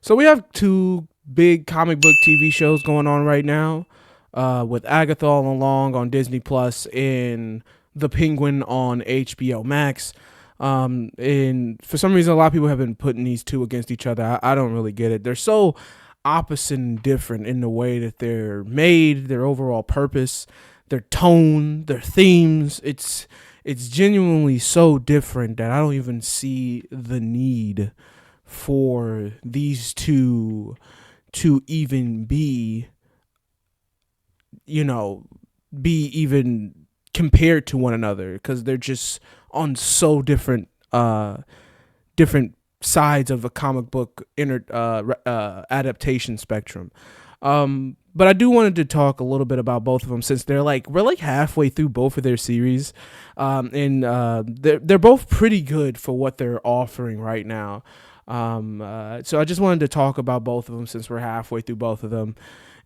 So we have two big comic book TV shows going on right now, with Agatha all along on Disney Plus and The Penguin on HBO Max. And for some reason, a lot of people have been putting these two against each other. I don't really get it. They're so opposite and different in the way that they're made, their overall purpose, their tone, their themes. It's genuinely so different that I don't even see the need for these two to even you know, be even compared to one another because they're just on so different sides of a comic book adaptation spectrum. But I do wanted to talk a little bit about both of them since we're like halfway through both of their series, and they're both pretty good for what they're offering right now. So I just wanted to talk about both of them since we're halfway through both of them.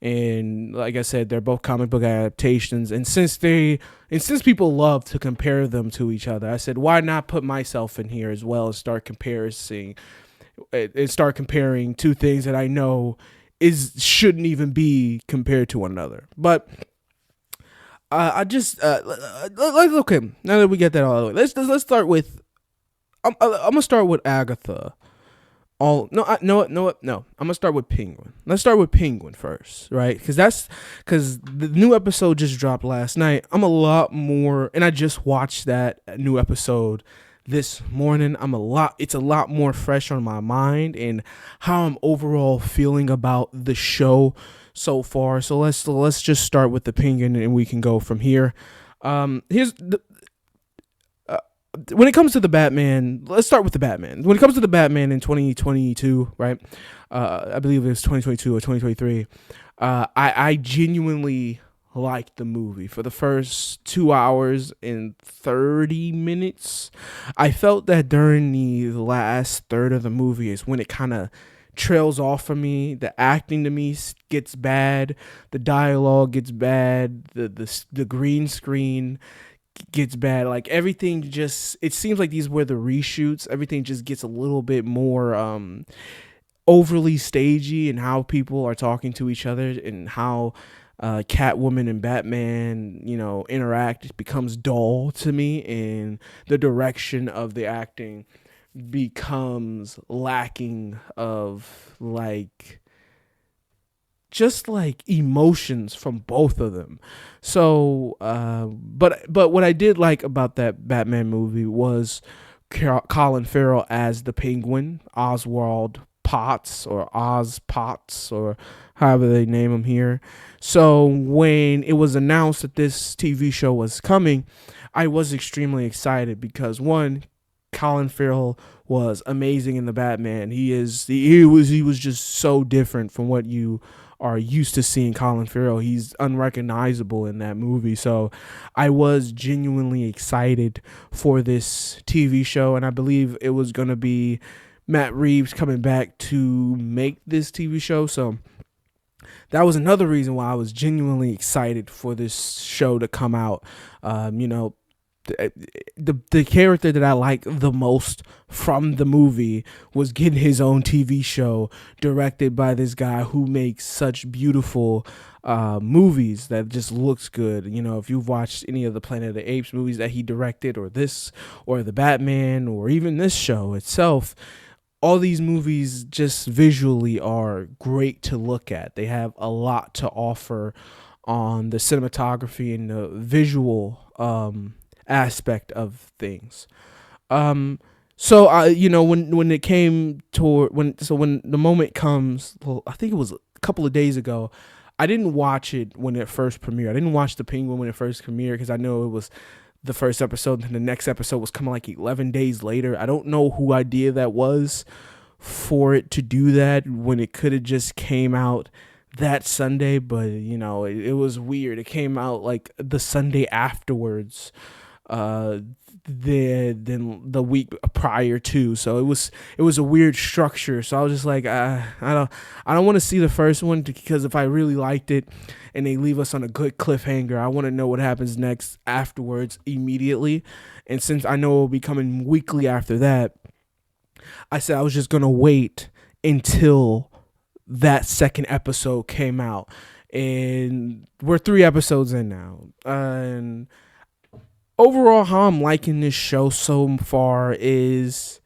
And like I said, they're both comic book adaptations. And since people love to compare them to each other, I said, why not put myself in here as well and start comparing two things that I know is shouldn't even be compared to one another. But I just okay. Now that we get that all the way, let's start with. I'm gonna start with Agatha. All no, no. I'm gonna start with Penguin. Let's start with Penguin first, right? Because the new episode just dropped last night. I'm a lot more, and I just watched that new episode this morning. It's a lot more fresh on my mind and how I'm overall feeling about the show so far. So let's just start with the Penguin, and we can go from here. Here's the When it comes to the Batman, let's start with the Batman. When it comes to the Batman in 2022, right? I believe it was 2022 or 2023. I genuinely liked the movie for the first 2 hours and 30 minutes. I felt that during the last third of the movie is when it kind of trails off for me. The acting to me gets bad. The dialogue gets bad. The green screen gets bad. Like everything just, it seems like these were the reshoots. Everything just gets a little bit more overly stagey in how people are talking to each other and how Catwoman and Batman, interact. It becomes dull to me, and the direction of the acting becomes lacking of just like emotions from both of them. So, but what I did like about that Batman movie was Colin Farrell as the Penguin, Oswald Potts or Oz Potts or however they name him here. So when it was announced that this TV show was coming, I was extremely excited because one, Colin Farrell was amazing in the Batman. He was just so different from what you are used to seeing Colin Farrell. He's unrecognizable in that movie. So I was genuinely excited for this TV show, and I believe it was going to be Matt Reeves coming back to make this TV show. So that was another reason why I was genuinely excited for this show to come out. The character that I like the most from the movie was getting his own TV show directed by this guy who makes such beautiful movies that just looks good. If you've watched any of the Planet of the Apes movies that he directed, or this, or the Batman, or even this show itself, all these movies just visually are great to look at. They have a lot to offer on the cinematography and the visual aspect of things. So when it came toward when the moment comes, well, I think it was a couple of days ago. I didn't watch it when it first premiered. I didn't watch The Penguin when it first premiered because I know it was the first episode, and the next episode was coming like 11 days later. I don't know who idea that was for it to do that when it could have just came out that Sunday, but it was weird. It came out like the Sunday afterwards, the week prior to. So it was a weird structure. So I was just like, I don't want to see the first one because if I really liked it and they leave us on a good cliffhanger, I want to know what happens next afterwards immediately. And since I know it will be coming weekly after that, I said I was just gonna wait until that second episode came out. And we're 3 episodes in now. And overall, how I'm liking this show so far is,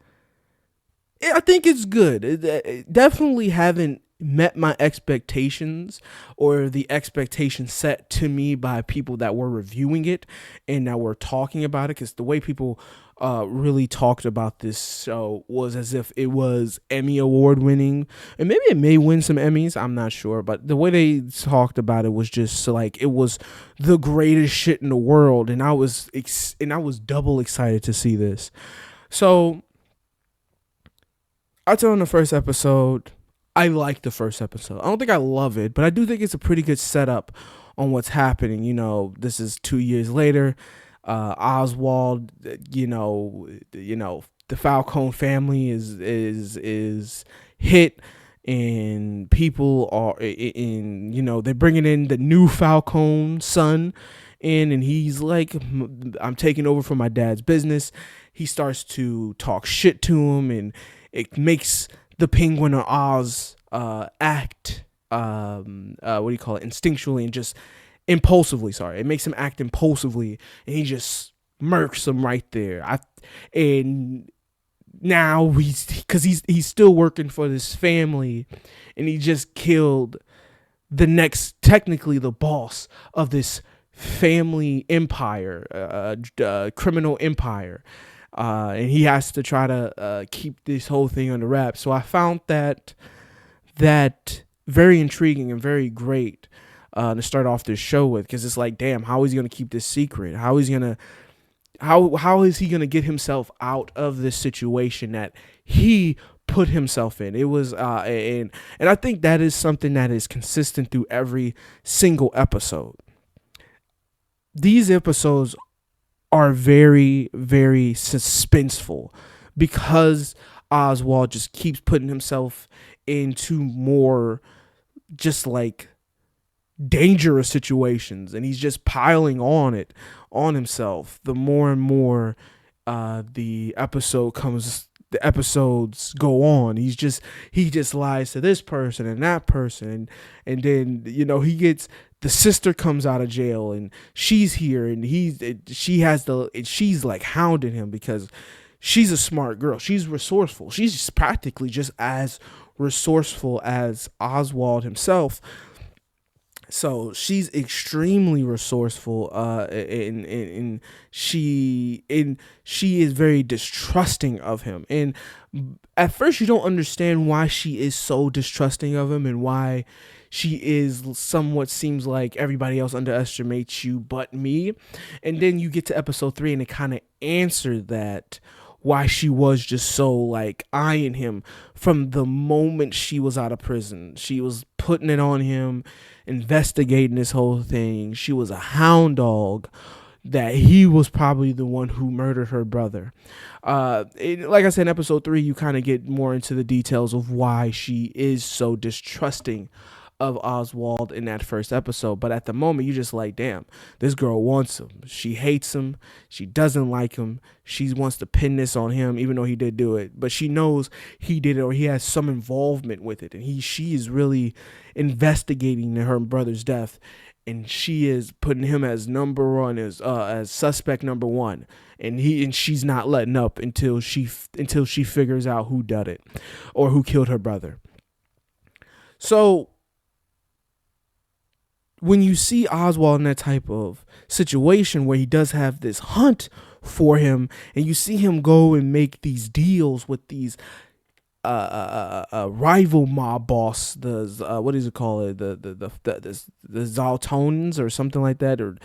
I think it's good. It definitely haven't met my expectations, or the expectations set to me by people that were reviewing it and that were talking about it. Because the way people really talked about this show was as if it was Emmy award winning, and maybe it may win some Emmys, I'm not sure, but the way they talked about it was just like it was the greatest shit in the world, and I was double excited to see this. So I turned on the first episode. I like the first episode. I don't think I love it, but I do think it's a pretty good setup on what's happening. This is 2 years later. Oswald, the Falcone family is hit, and people are they're bringing in the new Falcone son in, and he's like, I'm taking over from my dad's business. He starts to talk shit to him, and it makes the Penguin or Oz act instinctually and just impulsively. Sorry, it makes him act impulsively, and he just murks him right there. And now he's still working for this family, and he just killed technically the boss of this family empire, criminal empire. And he has to try to keep this whole thing under wraps. So I found that very intriguing and very great to start off this show with, because it's like, damn, how is he going to keep this secret? How is he going to get himself out of this situation that he put himself in? It was and I think that is something that is consistent through every single episode. These episodes are very, very suspenseful, because Oswald just keeps putting himself into more just like dangerous situations, and he's just piling on himself. The more and more the episodes go on, he just lies to this person and that person, and then he gets, the sister comes out of jail, and she's here, and she's like hounding him because she's a smart girl. She's resourceful. She's practically just as resourceful as Oswald himself. So she's extremely resourceful, and she is very distrusting of him. And at first, you don't understand why she is so distrusting of him, and why she is somewhat, seems like everybody else underestimates you but me. And then you get to episode 3, and it kind of answered that, why she was just so like eyeing him from the moment she was out of prison. She was putting it on him, investigating this whole thing. She was a hound dog, that he was probably the one who murdered her brother. Like I said, in episode 3, you kind of get more into the details of why she is so distrusting of Oswald in that first episode. But at the moment, you're just like, damn, this girl wants him. She hates him. She doesn't like him. She wants to pin this on him, even though he did do it. But she knows he did it, or he has some involvement with it. And she is really investigating her brother's death. And she is putting him as number one, as suspect number one. And she's not letting up until she figures out who did it, or who killed her brother. So when you see Oswald in that type of situation where he does have this hunt for him, and you see him go and make these deals with these rival mob boss, what is it called, the Zaltones or something like that, or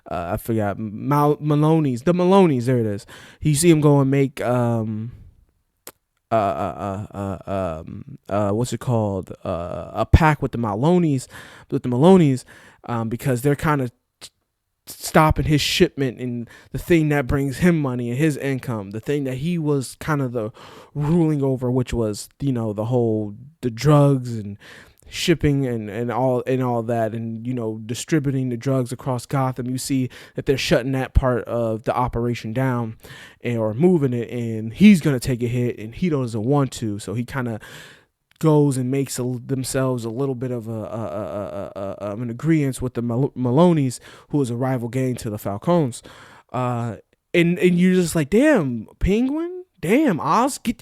I forgot, Maloney's, the Maloney's, there it is. You see him go and make what's it called, a pact with the Maloney's, because they're kind of stopping his shipment, and the thing that brings him money and his income, the thing that he was kind of the ruling over, which was the drugs and shipping and all that, and distributing the drugs across Gotham. You see that they're shutting that part of the operation down, or moving it, and he's gonna take a hit, and he doesn't want to, so he kind of goes and makes themselves a little bit of an agreement with the Maloney's, who is a rival gang to the Falcons. And you're just like, damn, Penguin, damn, Oz, can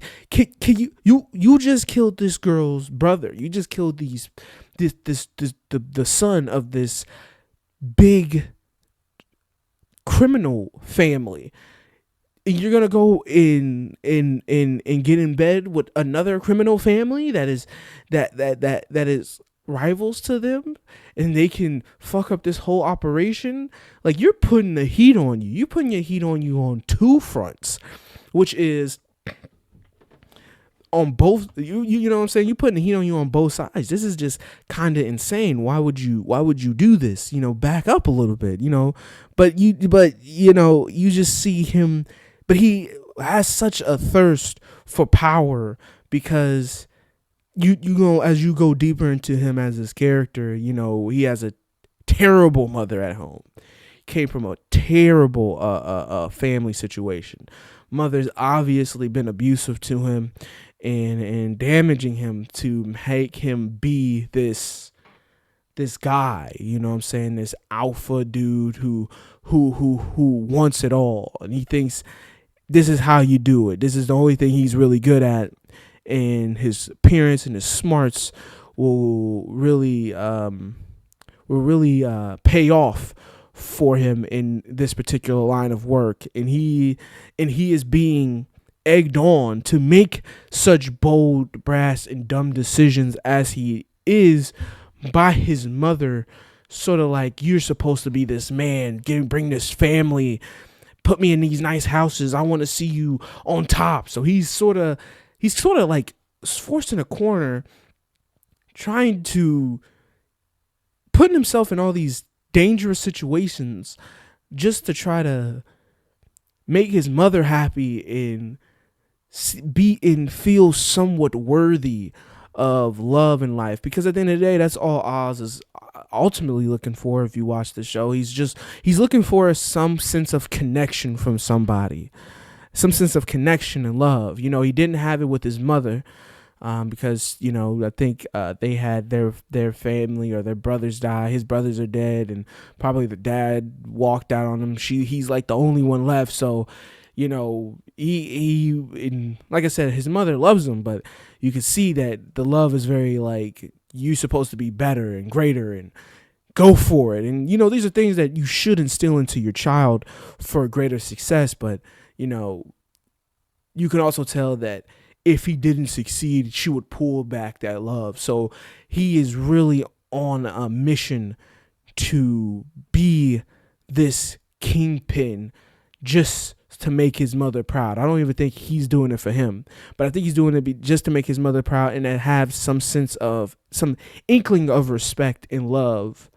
you just killed this girl's brother. You just killed the son of this big criminal family. And you're gonna go in get in bed with another criminal family that is rivals to them, and they can fuck up this whole operation. Like, you're putting the heat on you. You're putting your heat on you on two fronts, which is on both. You know what I'm saying? You're putting the heat on you on both sides. This is just kind of insane. Why would you do this? Back up a little bit. But you just see him. But he has such a thirst for power because you know, as you go deeper into him as his character, he has a terrible mother at home. Came from a terrible family situation. Mother's obviously been abusive to him and damaging him to make him be this guy, this alpha dude who wants it all, and he thinks this is how you do it. This is the only thing he's really good at, and his appearance and his smarts will really pay off for him in this particular line of work. And he is being egged on to make such bold, brass, and dumb decisions as he is by his mother. Sort of like, you're supposed to be this man, bring this family, put me in these nice houses. I want to see you on top. So he's sort of like forced in a corner, trying to putting himself in all these dangerous situations just to try to make his mother happy and feel somewhat worthy of love in life. Because at the end of the day, that's all Oz is ultimately looking for. If you watch the show, he's looking for some sense of connection from somebody, some sense of connection and love. He didn't have it with his mother, because I think they had their family or their brothers die. His brothers are dead, and probably the dad walked out on him. He's like the only one left. So he like I said, his mother loves him, but you can see that the love is very like, you're supposed to be better and greater and go for it. And these are things that you should instill into your child for greater success. But you can also tell that if he didn't succeed, she would pull back that love. So he is really on a mission to be this kingpin just to make his mother proud. I don't even think he's doing it for him, but I think he's doing it just to make his mother proud and to have some sense of, some inkling of respect and love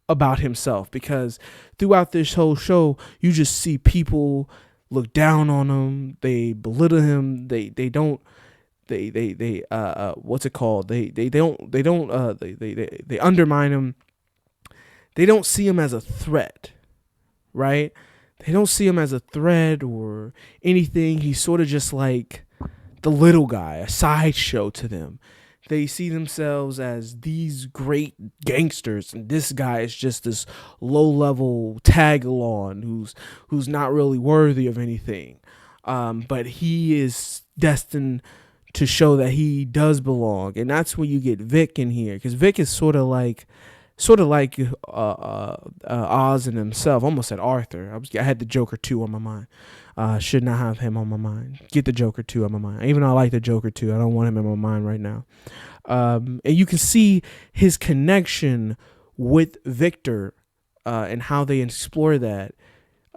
about himself. Because throughout this whole show, you just see people look down on him. They belittle him. They undermine him. They don't see him as a threat, right? They don't see him as a threat or anything. He's sort of just like the little guy, a sideshow to them. They see themselves as these great gangsters, and this guy is just this low-level tag-along who's not really worthy of anything. But he is destined to show that he does belong, and that's when you get Vic in here, because Vic is sort of like Oz and himself. Almost said Arthur. I had the Joker 2 on my mind. Should not have him on my mind. Get the Joker 2 on my mind. Even though I like the Joker 2, I don't want him in my mind right now. And you can see his connection with Victor and how they explore that.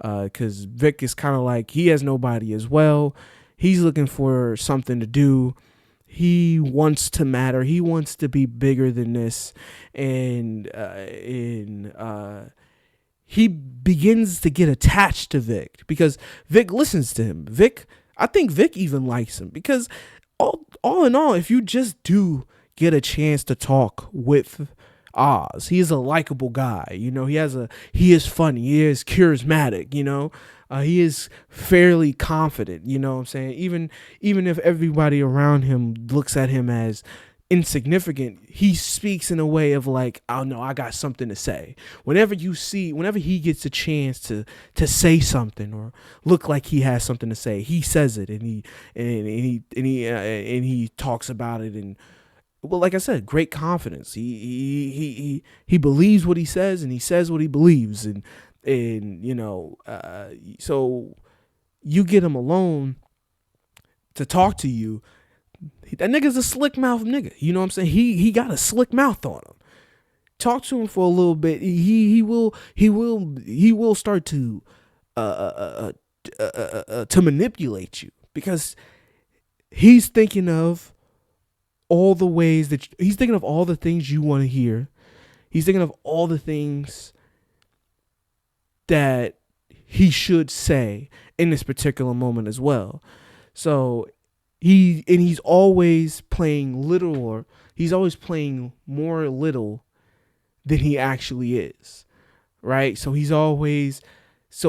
Because Vic is kind of like, he has nobody as well. He's looking for something to do. He wants to matter. He wants to be bigger than this. And he begins to get attached to Vic because Vic listens to him. I think Vic even likes him because all in all, if you just do get a chance to talk with Oz. He is a likable guy. He is funny. He is charismatic. He is fairly confident. You know what I'm saying? Even if everybody around him looks at him as insignificant, he speaks in a way of like, oh no, I got something to say. Whenever he gets a chance to say something or look like he has something to say, he says it, and he talks about it, and well, like I said, great confidence. He believes what he says, and he says what he believes, and so you get him alone to talk to you. That nigga's a slick mouth nigga. You know what I'm saying? He got a slick mouth on him. Talk to him for a little bit. He will start to manipulate you, because he's thinking of all the ways he's thinking of all the things you want to hear. He's thinking of all the things that he should say in this particular moment as well. So he's always playing little, he's always playing more little than he actually is, right? So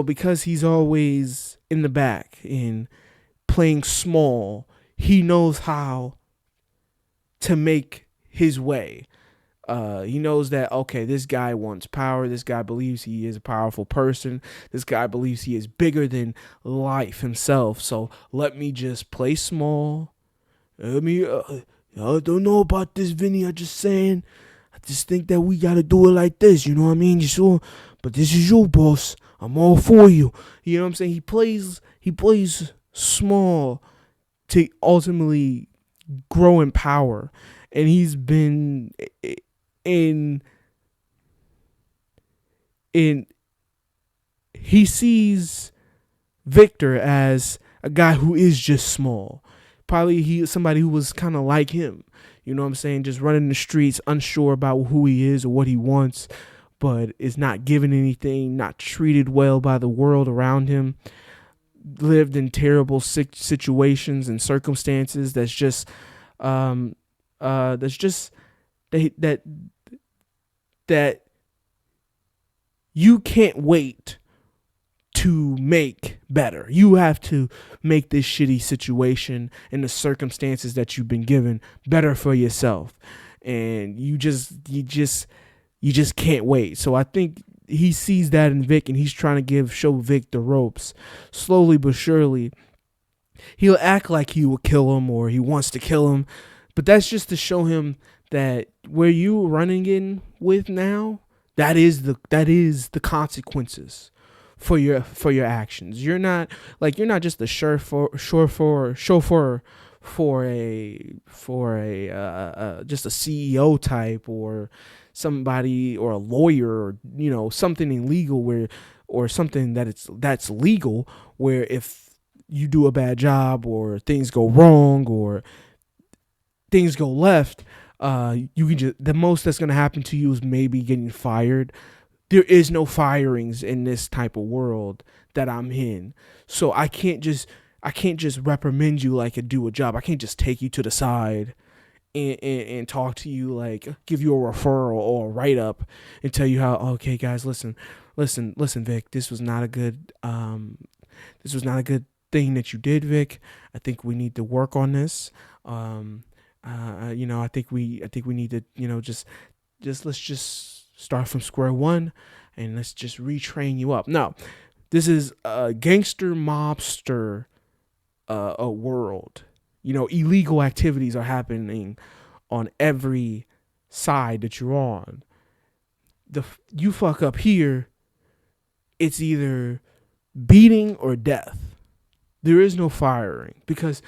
because he's always in the back and playing small, he knows how to make his way. He knows that, okay, this guy wants power. This guy believes he is a powerful person. This guy believes he is bigger than life himself. So let me just play small. I don't know about this, Vinny. I'm just saying. I just think that we got to do it like this. You know what I mean? You sure? But this is your boss. I'm all for you. You know what I'm saying? He plays small to ultimately grow in power. And he's been he sees Victor as a guy who is just small. Probably he somebody who was kind of like him. You know what I'm saying? Just running the streets, unsure about who he is or what he wants, but is not given anything, not treated well by the world around him. Lived in terrible situations and circumstances that you can't wait to make better. You have to make this shitty situation and the circumstances that you've been given better for yourself. And you just can't wait. So I think he sees that in Vic, and he's trying to show Vic the ropes. Slowly but surely, he'll act like he will kill him or he wants to kill him. But that's just to show him that where you running in with now, that is the consequences for your actions. You're not just a chauffeur for a just a CEO type or somebody or a lawyer or something illegal or something that's legal, where if you do a bad job or things go wrong or things go left, you can just, the most that's going to happen to you is maybe getting fired. There is no firings in this type of world that I'm in. So I can't just reprimand you like I do a job. I can't just take you to the side and talk to you, like give you a referral or a write up and tell you how, okay guys, listen, Vic, this was not a good thing that you did, Vic. I think we need to work on this. I think we need to, just let's just start from square one and let's just retrain you up. No, this is a gangster mobster a world. Illegal activities are happening on every side that you're on. You fuck up here, it's either beating or death. There is no firing, because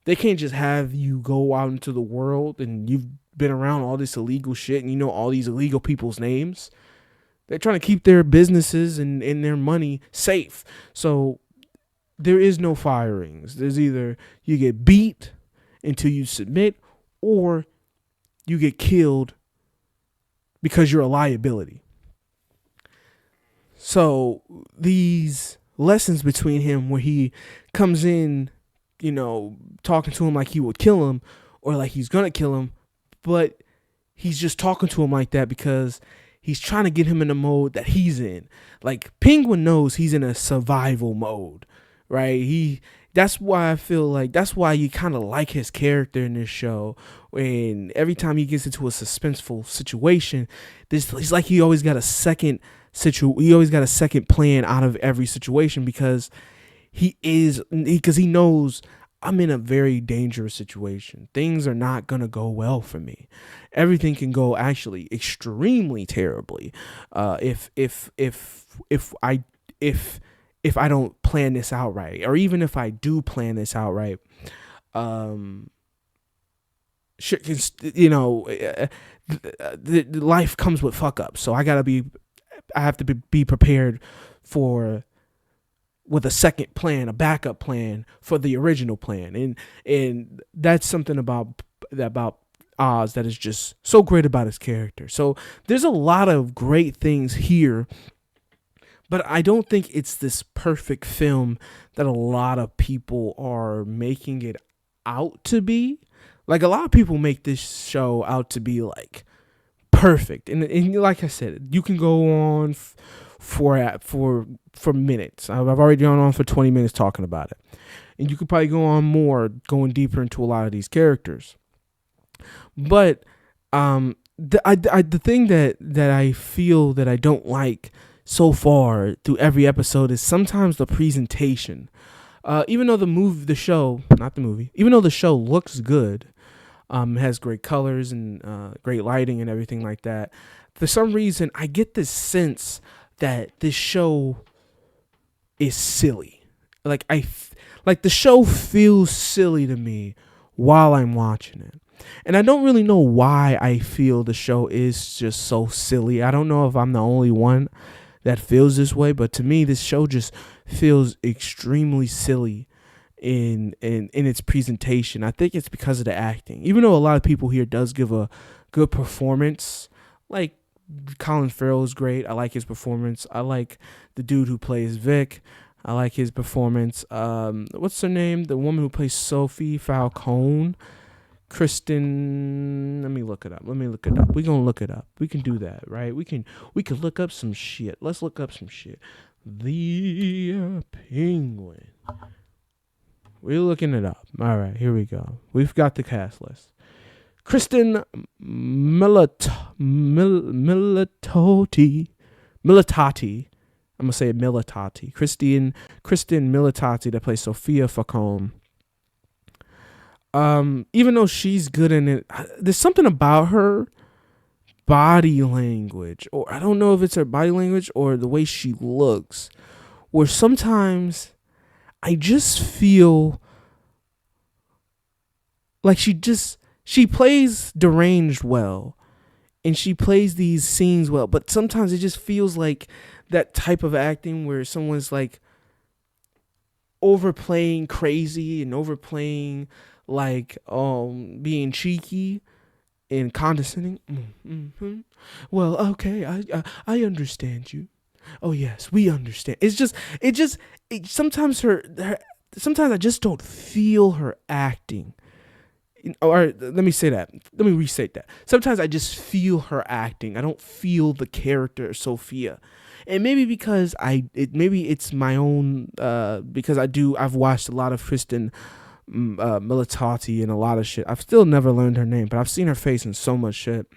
they can't just have you go out into the world and you've been around all this illegal shit and you know all these illegal people's names. They're trying to keep their businesses and their money safe. So there is no firings. There's either you get beat until you submit or you get killed because you're a liability. So these lessons between him, where he comes in, talking to him like he would kill him or like he's going to kill him, but he's just talking to him like that because he's trying to get him in the mode that he's in. Like Penguin knows he's in a survival mode, right? That's why I feel like that's why you kind of like his character in this show. When every time he gets into a suspenseful situation, this he's like he always got a second he always got a second plan out of every situation because he knows I'm in a very dangerous situation. Things are not going to go well for me. Everything can go actually extremely terribly if I don't plan this out right, or even if I do plan this out right. Shit can, the life comes with fuck ups, so I have to be prepared for with a second plan, a backup plan for the original plan. And that's something about Oz that is just so great about his character. So there's a lot of great things here, but I don't think it's this perfect film that a lot of people are making it out to be. Like a lot of people make this show out to be like perfect. And like I said, you can go on for minutes. I've already gone on for 20 minutes talking about it. And you could probably go on more, going deeper into a lot of these characters. But the thing that I feel that I don't like so far through every episode is sometimes the presentation. Even though even though the show looks good, it has great colors and great lighting and everything like that, for some reason I get this sense that this show is silly. Like the show feels silly to me while I'm watching it. And I don't really know why I feel the show is just so silly. I don't know if I'm the only one that feels this way, but to me this show just feels extremely silly in its presentation. I think it's because of the acting. Even though a lot of people here does give a good performance, like Colin Farrell is great. I like his performance. I like the dude who plays Vic. I like his performance. What's her name? The woman who plays Sophie Falcone. Kristen. Let me look it up. We're gonna look it up. We can do that, right? We can look up some shit. Let's look up some shit. The Penguin. We're looking it up. All right, here we go. We've got the cast list. Kristen Militati. I'm going to say Militati. Kristen Militati that plays Sophia Falcone. Even though she's good in it, there's something about her body language, or I don't know if it's her body language or the way she looks, where sometimes I just feel like she plays deranged well, and she plays these scenes well, but sometimes it just feels like that type of acting where someone's like overplaying crazy and overplaying like being cheeky and condescending. Mm-hmm. Well, okay, I understand you. Oh yes, we understand. Sometimes sometimes I just don't feel her acting. Or let me restate that. Sometimes I just feel her acting. I don't feel the character Sophia. And maybe because maybe it's my own, because I've watched a lot of Kristen Militati and a lot of shit. I've still never learned her name, but I've seen her face in so much shit.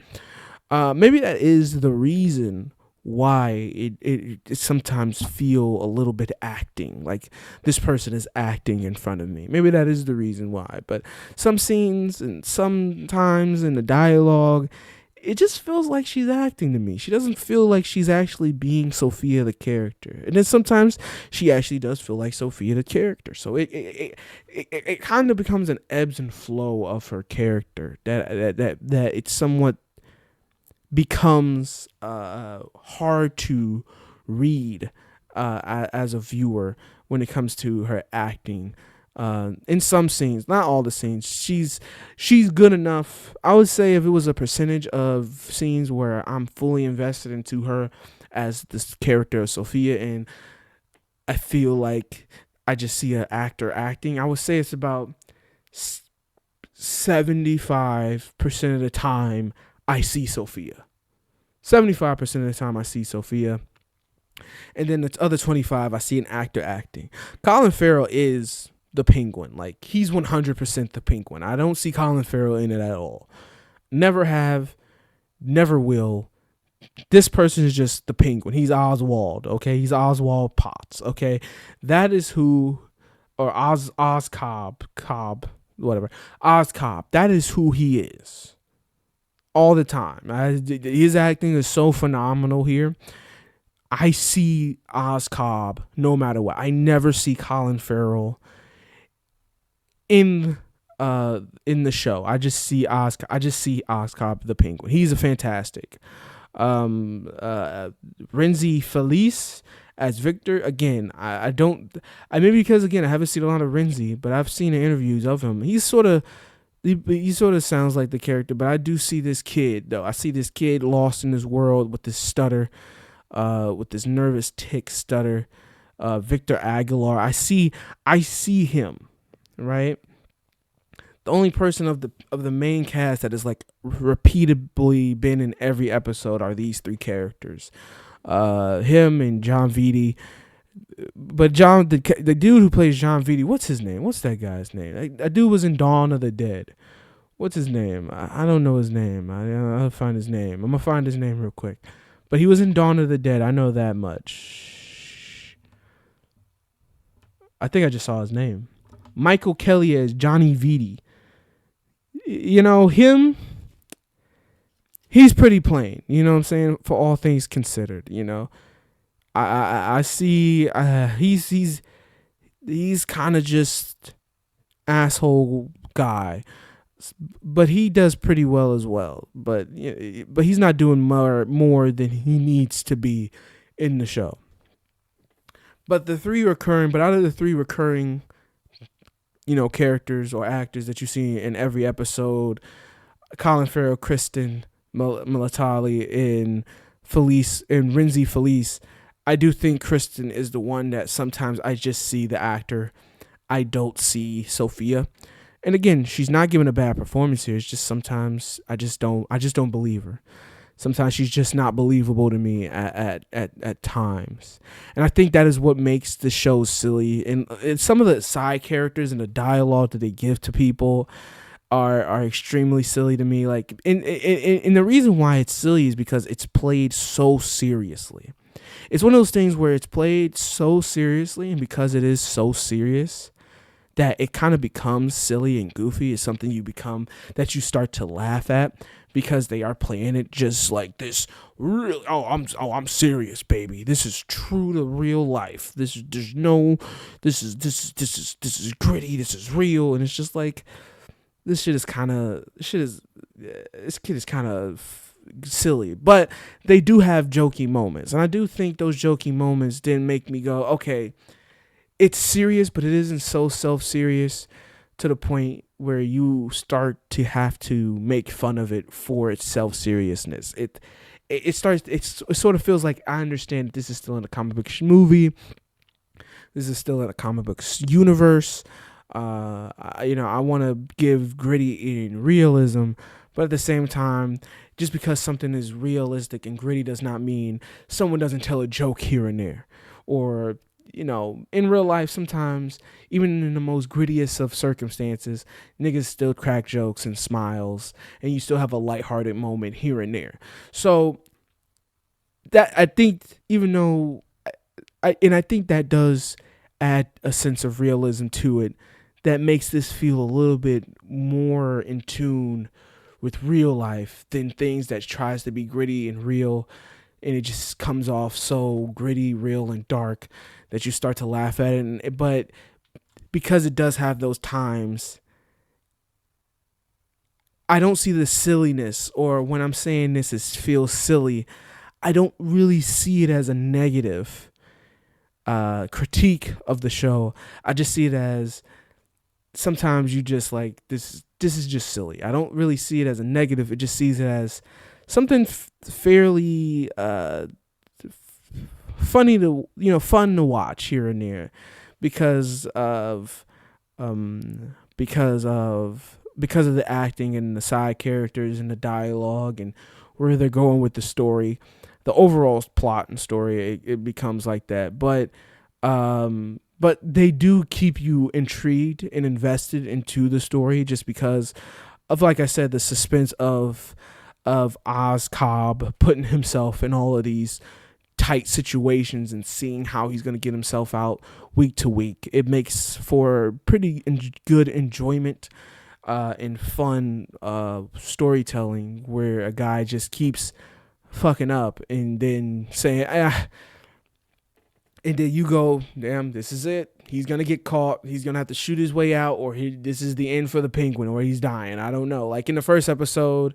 Maybe that is the reason why it sometimes feel a little bit acting, like this person is acting in front of me. Maybe that is the reason why. But some scenes and sometimes in the dialogue, it just feels like she's acting to me. She doesn't feel like she's actually being Sophia the character. And then sometimes she actually does feel like Sophia the character. So it kind of becomes an ebbs and flow of her character that it somewhat becomes hard to read as a viewer when it comes to her acting. In some scenes, not all the scenes, she's good enough. I would say if it was a percentage of scenes where I'm fully invested into her as this character of Sophia, and I feel like I just see an actor acting, I would say it's about 75% of the time I see Sophia. 75% of the time I see Sophia. And then the other 25, I see an actor acting. Colin Farrell is the Penguin. Like, he's 100% the Penguin. I don't see Colin Farrell in it at all. Never have, never will. This person is just the Penguin. He's Oswald, okay? He's Oswald Potts, okay? That is who, or Cobb, whatever. Oz Cobb. That is who he is. All the time. His acting is so phenomenal here. I see Oz Cobb no matter what. I never see Colin Farrell in the show. I just see Oz Cobb the Penguin. He's a fantastic. Renzi Felice as Victor. Again, I maybe because again I haven't seen a lot of Renzi, but I've seen the interviews of him. He sort of sounds like the character, but I do see this kid though. I see this kid lost in this world with this stutter, with this nervous tick stutter. Victor Aguilar. I see him, right? The only person of the main cast that is like repeatedly been in every episode are these three characters, him and John Vitti. But the dude who plays John Vitti, what's his name? What's that guy's name? That dude was in Dawn of the Dead. What's his name? I don't know his name. I'll find his name. I'm gonna find his name real quick. But he was in Dawn of the Dead. I know that much. I think I just saw his name. Michael Kelly as Johnny Vitti. You know, him, he's pretty plain, you know what I'm saying, for all things considered, you know. I see he's kind of just asshole guy, but he does pretty well as well. But he's not doing more than he needs to be in the show. But out of the three recurring, you know, characters or actors that you see in every episode, Colin Farrell, Kristen Milatali, and Renzi Felice, I do think Kristen is the one that sometimes I just see the actor. I don't see Sophia. And again, she's not giving a bad performance here. It's just sometimes I just don't believe her. Sometimes she's just not believable to me at times. And I think that is what makes the show silly. And some of the side characters and the dialogue that they give to people are extremely silly to me. Like, and the reason why it's silly is because it's played so seriously. It's one of those things where it's played so seriously, and because it is so serious, that it kind of becomes silly and goofy. It's something that you start to laugh at, because they are playing it just like this real. I'm serious, baby. This is true to real life. This is gritty. This is real, and it's just like this kid is kind of silly, but they do have jokey moments, and I do think those jokey moments didn't make me go, okay, it's serious, but it isn't so self-serious to the point where you start to have to make fun of it for its self-seriousness. It sort of feels like, I understand that this is still in a comic book movie. This is still in a comic book universe. I want to give gritty and realism, but at the same time, just because something is realistic and gritty does not mean someone doesn't tell a joke here and there. Or, you know, in real life, sometimes, even in the most grittiest of circumstances, niggas still crack jokes and smiles, and you still have a lighthearted moment here and there. So that, I think, even though, I think that does add a sense of realism to it, that makes this feel a little bit more in tune with real life than things that tries to be gritty and real, and it just comes off so gritty, real, and dark that you start to laugh at it. But because it does have those times, I don't see the silliness, or when I'm saying this is feels silly, I don't really see it as a negative critique of the show. I just see it as sometimes you just like, this is just silly. I don't really see it as a negative. It just sees it as something fairly fun to watch here and there, because of because of the acting and the side characters and the dialogue and where they're going with the story, the overall plot and story, it becomes like that. But they do keep you intrigued and invested into the story just because of, like I said, the suspense of Oz Cobb putting himself in all of these tight situations and seeing how he's going to get himself out week to week. It makes for pretty good enjoyment and fun storytelling where a guy just keeps fucking up and then saying, and then you go, damn, this is it. He's going to get caught. He's going to have to shoot his way out, or this is the end for the penguin, or he's dying. I don't know. Like in the first episode,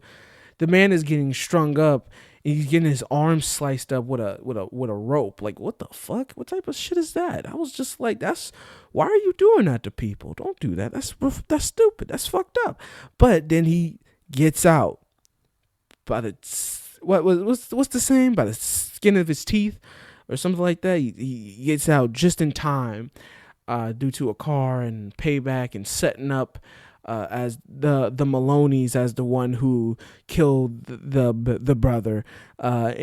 the man is getting strung up. And he's getting his arm sliced up with a rope. Like, what the fuck? What type of shit is that? I was just like, why are you doing that to people? Don't do that. That's stupid. That's fucked up. But then he gets out by what's the saying? By the skin of his teeth or something like that. He gets out just in time due to a car and payback and setting up as the Maloney's as the one who killed the brother. Like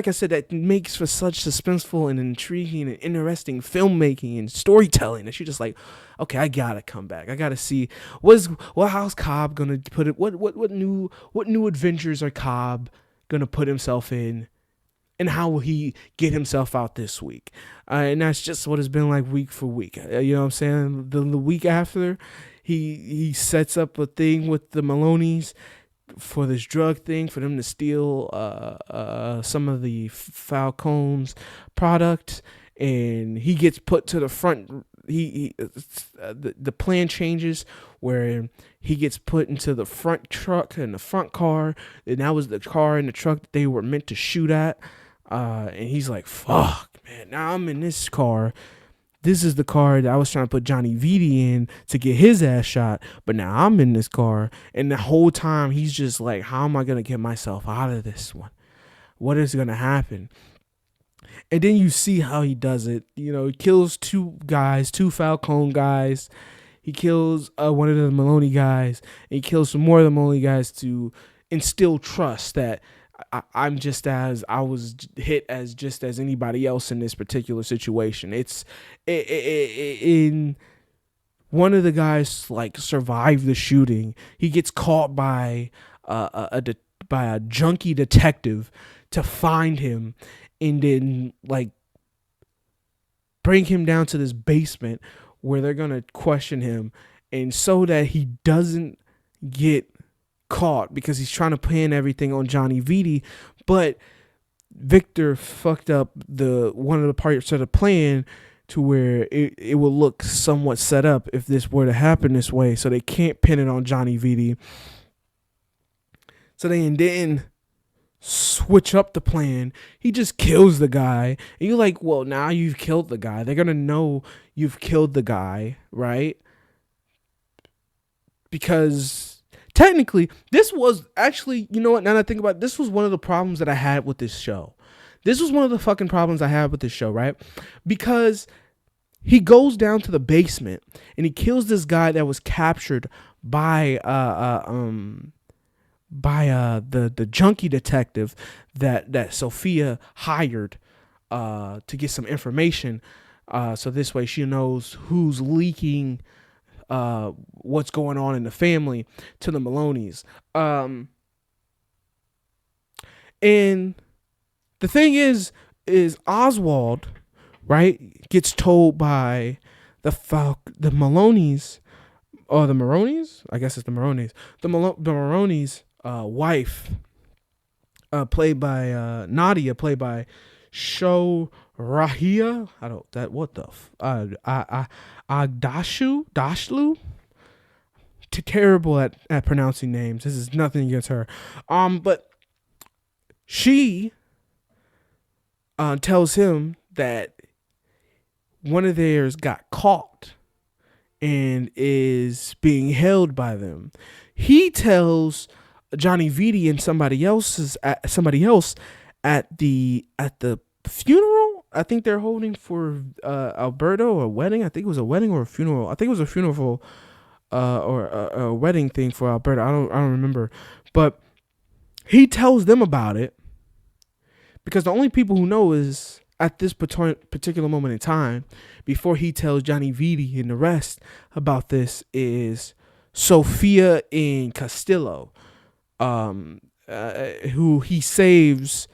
I said, that makes for such suspenseful and intriguing and interesting filmmaking and storytelling that you're just like, okay, I gotta come back. I gotta see how's Cobb gonna put it. What new adventures are Cobb gonna put himself in? And how will he get himself out this week? And that's just what it's been like week for week. You know what I'm saying? The week after, he sets up a thing with the Maloney's for this drug thing, for them to steal some of the Falcone's product. And he gets put to the front. The plan changes where he gets put into the front truck and the front car. And that was the car and the truck that they were meant to shoot at. And he's like, fuck, man, now I'm in this car. This is the car that I was trying to put Johnny Vitti in to get his ass shot. But now I'm in this car. And the whole time he's just like, how am I going to get myself out of this one? What is going to happen? And then you see how he does it. You know, he kills two Falcone guys. He kills one of the Maloney guys. And he kills some more of the Maloney guys to instill trust that I'm just as I was hit as just as anybody else in this particular situation. It's in one of the guys like survived the shooting. He gets caught by a junkie detective to find him and then like bring him down to this basement where they're gonna question him, and so that he doesn't get caught because he's trying to pin everything on Johnny Vitti, but Victor fucked up one of the parts of the plan to where it will look somewhat set up if this were to happen this way, so they can't pin it on Johnny Vitti. So they then switch up the plan. He just kills the guy, and you're like, well, now you've killed the guy. They're gonna know you've killed the guy, right? Because technically, this was actually, you know what, now that I think about it, this was one of the problems that I had with this show. This was one of the fucking problems I had with this show, right? Because he goes down to the basement and he kills this guy that was captured by the junkie detective that Sophia hired to get some information. So this way she knows who's leaking what's going on in the family to the Maloney's. And the thing is Oswald, right, gets told by the Maloney's, or the Maroney's, I guess it's the Maroney's, the Maroney's wife, played by Nadia, played by Sho Rahia. Dashlu. Terrible at pronouncing names. This is nothing against her. But she tells him that one of theirs got caught and is being held by them. He tells Johnny Vitti and somebody else at the funeral, I think they're holding for Alberto a wedding. I think it was a wedding or a funeral. I think it was a funeral or a wedding thing for Alberto. I don't remember, but he tells them about it because the only people who know is at this particular moment in time, before he tells Johnny Vitti and the rest about this, is Sophia and Castillo, who he saves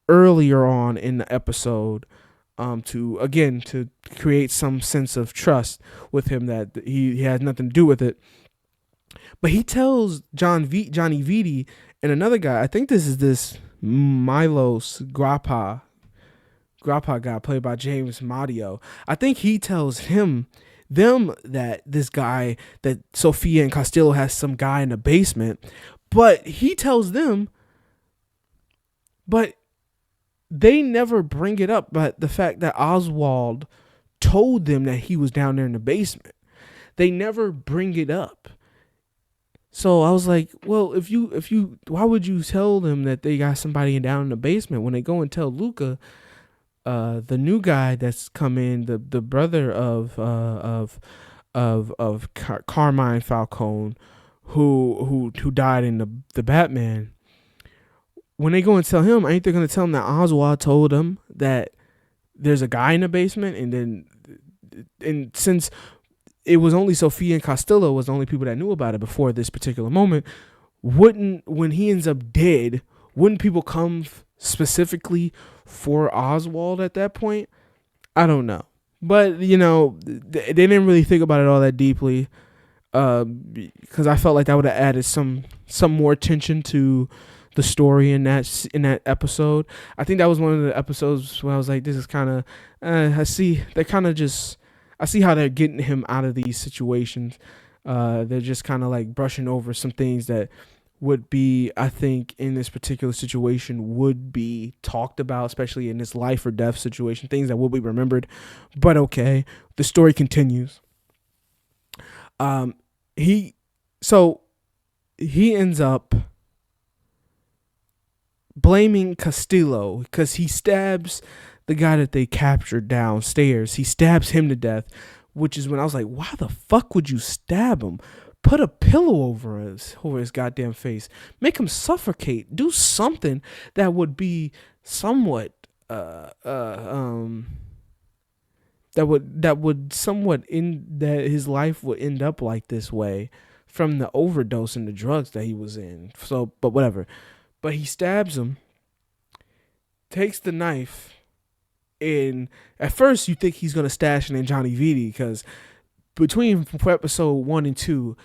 earlier on in the episode, to create some sense of trust with him that he has nothing to do with it. But he tells Johnny Vitti and another guy. I think this Milos Grappa guy played by James Madio. I think he tells them that this guy, that Sophia and Castillo has some guy in the basement, but he tells them, but they never bring it up. But the fact that Oswald told them that he was down there in the basement, they never bring it up. So I was like, well, if you, why would you tell them that they got somebody down in the basement when they go and tell Luca, the new guy that's come in, the brother of Carmine Falcone, who died in the Batman. When they go and tell him, ain't they gonna tell him that Oswald told him that there's a guy in the basement, and since it was only Sophia and Castillo was the only people that knew about it before this particular moment, when he ends up dead, wouldn't people come specifically for Oswald at that point? I don't know. But, they didn't really think about it all that deeply, because I felt like that would have added some more tension to the story in that episode. I think that was one of the episodes where I was like, this is kind of, I see how they're getting him out of these situations. They're just kind of like brushing over some things that would be, I think, in this particular situation would be talked about, especially in this life or death situation, things that will be remembered. But okay, the story continues. He ends up blaming Castillo because he stabs the guy that they captured downstairs. He stabs him to death, which is when I was like, why the fuck would you stab him? Put a pillow over his goddamn face. Make him suffocate. Do something that would be somewhat that his life would end up like this way from the overdose and the drugs that he was in. So, but whatever. But he stabs him, takes the knife, and at first you think he's gonna stash it in Johnny Vitti, because between episode 1 and 2,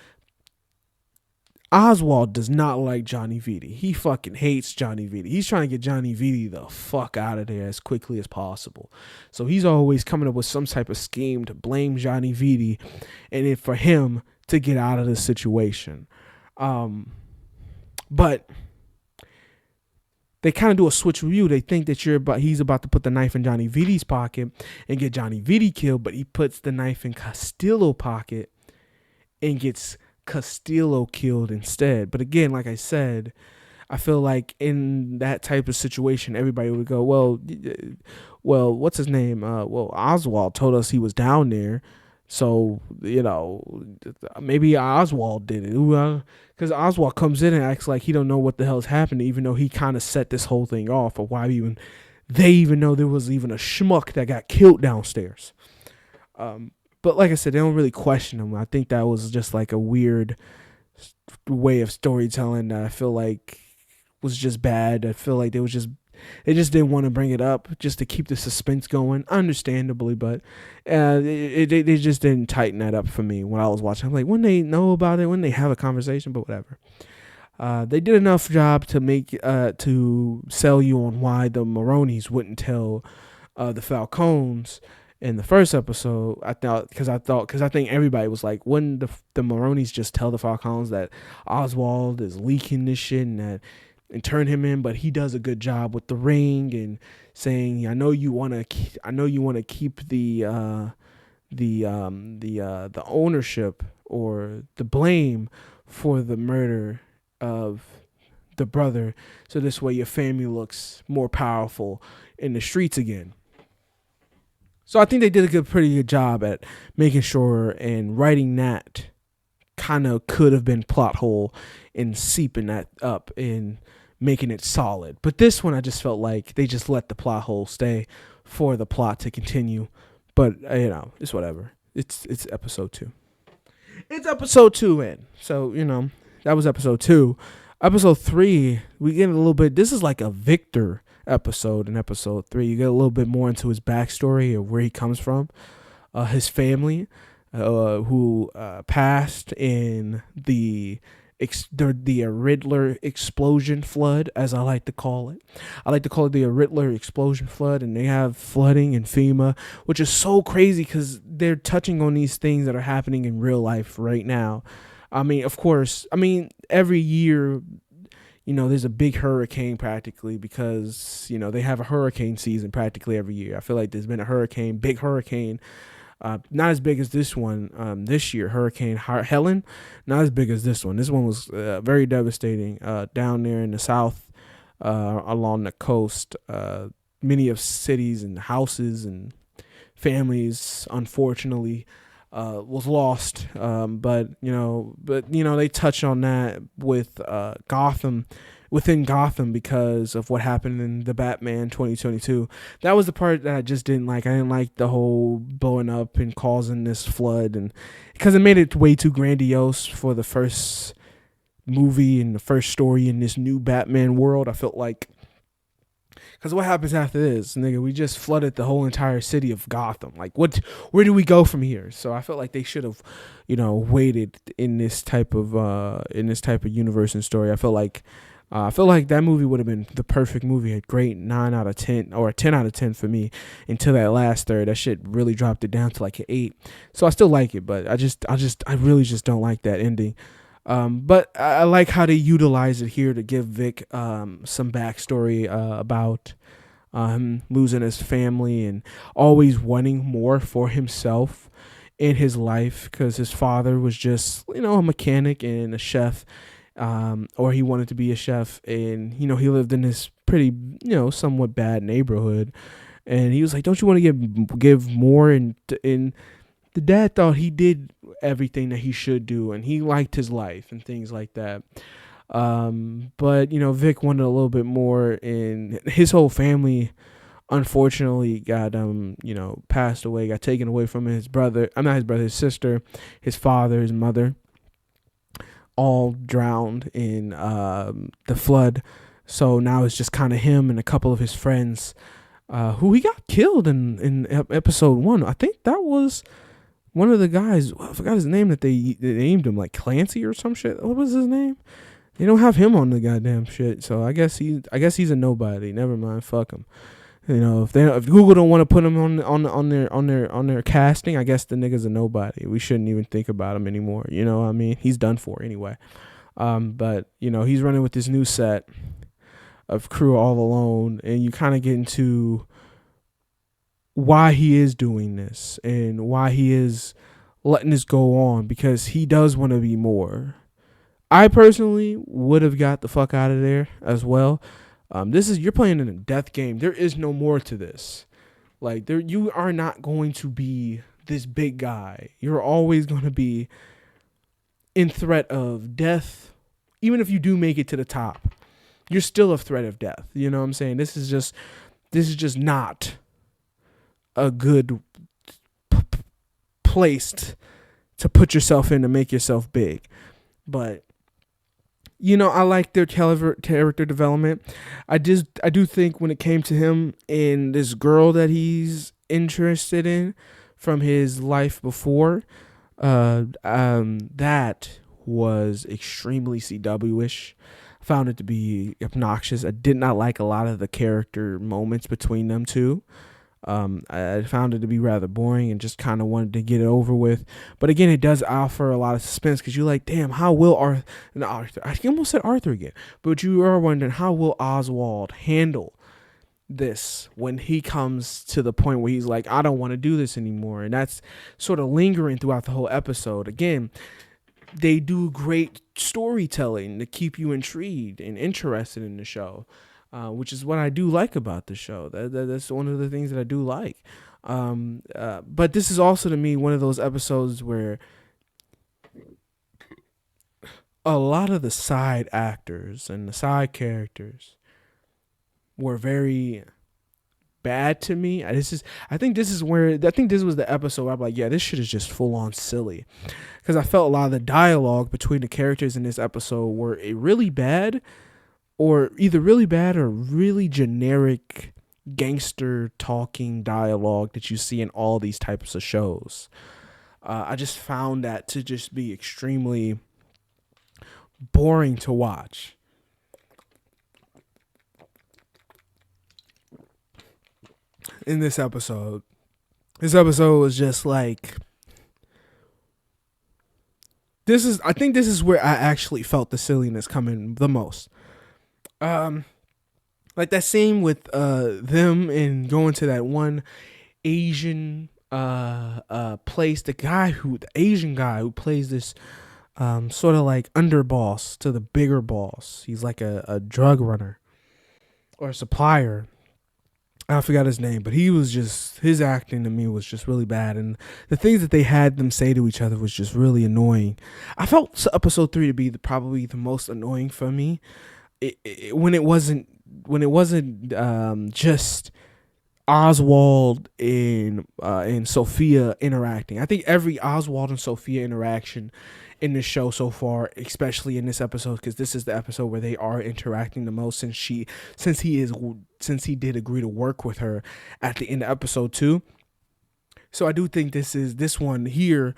Oswald does not like Johnny Vitti. He fucking hates Johnny Vitti. He's trying to get Johnny Vitti the fuck out of there as quickly as possible. So he's always coming up with some type of scheme to blame Johnny Vitti, and it for him to get out of the situation. But they kind of do a switch review. They think that he's about to put the knife in Johnny Vitti's pocket and get Johnny Vitti killed, but he puts the knife in Castillo's pocket and gets Castillo killed instead. But again, like I said, I feel like in that type of situation, everybody would go, well, what's his name? Oswald told us he was down there. So, maybe Oswald did it. Because Oswald comes in and acts like he don't know what the hell's happening, even though he kind of set this whole thing off, or why they even know there was even a schmuck that got killed downstairs. But like I said, they don't really question him. I think that was just like a weird way of storytelling that I feel like was just bad. I feel like they just didn't want to bring it up just to keep the suspense going, understandably, but they just didn't tighten that up for me when I was watching. I'm like, when they know about it, when they have a conversation, but whatever. They did enough job to make to sell you on why the Maronis wouldn't tell the Falcones in the first episode. I think everybody was like, wouldn't the Maronis just tell the Falcones that Oswald is leaking this shit and turn him in? But he does a good job with the ring and saying, I know you want to keep the ownership or the blame for the murder of the brother, so this way your family looks more powerful in the streets again. So I think they did a pretty good job at making sure and writing that kind of could have been plot hole and seeping that up and making it solid. But this one, I just felt like they just let the plot hole stay for the plot to continue. But it's whatever. It's episode 2. It's episode 2 in. So that was episode 2. Episode 3, we get a little bit. This is like a Victor episode. In episode 3, you get a little bit more into his backstory of where he comes from, his family, who passed in the Riddler explosion flood, as I like to call it. I like to call it the Riddler explosion flood, and they have flooding in FEMA, which is so crazy because they're touching on these things that are happening in real life right now. I mean, of course, every year, there's a big hurricane practically because, they have a hurricane season practically every year. I feel like there's been a big hurricane. Not as big as this one this year, Hurricane Helen. Not as big as this one. This one was very devastating down there in the south along the coast. Many of cities and houses and families, unfortunately, was lost. But they touch on that with within Gotham because of what happened in the Batman 2022. That was the part that I just didn't like. I didn't like the whole blowing up and causing this flood, and because it made it way too grandiose for the first movie and the first story in this new Batman world. I felt like, because what happens after this, nigga? We just flooded the whole entire city of Gotham. Like, where do we go from here? So I felt like they should have, waited in this type of universe and story. I feel like that movie would have been the perfect movie. A great 9 out of 10 or a 10 out of 10 for me until that last third. That shit really dropped it down to like an 8. So I still like it, but I really just don't like that ending. But I like how they utilize it here to give Vic some backstory about him losing his family and always wanting more for himself in his life because his father was just, a mechanic and a chef, or he wanted to be a chef, and, he lived in this pretty, somewhat bad neighborhood, and he was like, don't you want to give more? And the dad thought he did everything that he should do, and he liked his life and things like that. But Vic wanted a little bit more, and his whole family, unfortunately, got passed away, got taken away from his brother. I'm not his brother, his sister, his father, his mother, all drowned in the flood. So now it's just kind of him and a couple of his friends, who he got killed in episode 1. I think that was one of the guys. I forgot his name that they named him, like Clancy or some shit. What was his name? They don't have him on the goddamn shit. So I guess he's a nobody. Never mind. Fuck him. If Google don't want to put him on their casting, I guess the nigga's a nobody. We shouldn't even think about him anymore. He's done for anyway. But he's running with this new set of Crew All Alone, and you kind of get into why he is doing this and why he is letting this go on, because he does want to be more. I personally would have got the fuck out of there as well. You're playing in a death game. There is no more to this. Like, you are not going to be this big guy. You're always going to be in threat of death. Even if you do make it to the top, you're still a threat of death. You know what I'm saying? This is just not a good place to put yourself in to make yourself big. But I like their character development. I do think when it came to him and this girl that he's interested in from his life before, that was extremely CW-ish. I found it to be obnoxious. I did not like a lot of the character moments between them two. I found it to be rather boring and just kind of wanted to get it over with. But again, it does offer a lot of suspense because you're like, damn, how will Arthur, I almost said Arthur again, but you are wondering, how will Oswald handle this when he comes to the point where he's like, I don't want to do this anymore. And that's sort of lingering throughout the whole episode. Again, they do great storytelling to keep you intrigued and interested in the show. Which is what I do like about the show. That's one of the things that I do like. But this is also to me one of those episodes where a lot of the side actors and the side characters were very bad to me. I think this was the episode where I'm like, yeah, this shit is just full on silly, because I felt a lot of the dialogue between the characters in this episode were really bad, or either really bad or really generic gangster talking dialogue that you see in all these types of shows. I just found that to just be extremely boring to watch. In this episode was just like, I think this is where I actually felt the silliness coming the most. Like that scene with them and going to that one Asian place, the Asian guy who plays this sort of like underboss to the bigger boss. He's like a drug runner or a supplier. I forgot his name, but his acting to me was just really bad, and the things that they had them say to each other was just really annoying. I felt episode 3 to be probably the most annoying for me. When it wasn't just Oswald and Sophia interacting. I think every Oswald and Sophia interaction in the show so far, especially in this episode, because this is the episode where they are interacting the most since he did agree to work with her at the end of episode 2. So I do think this one here,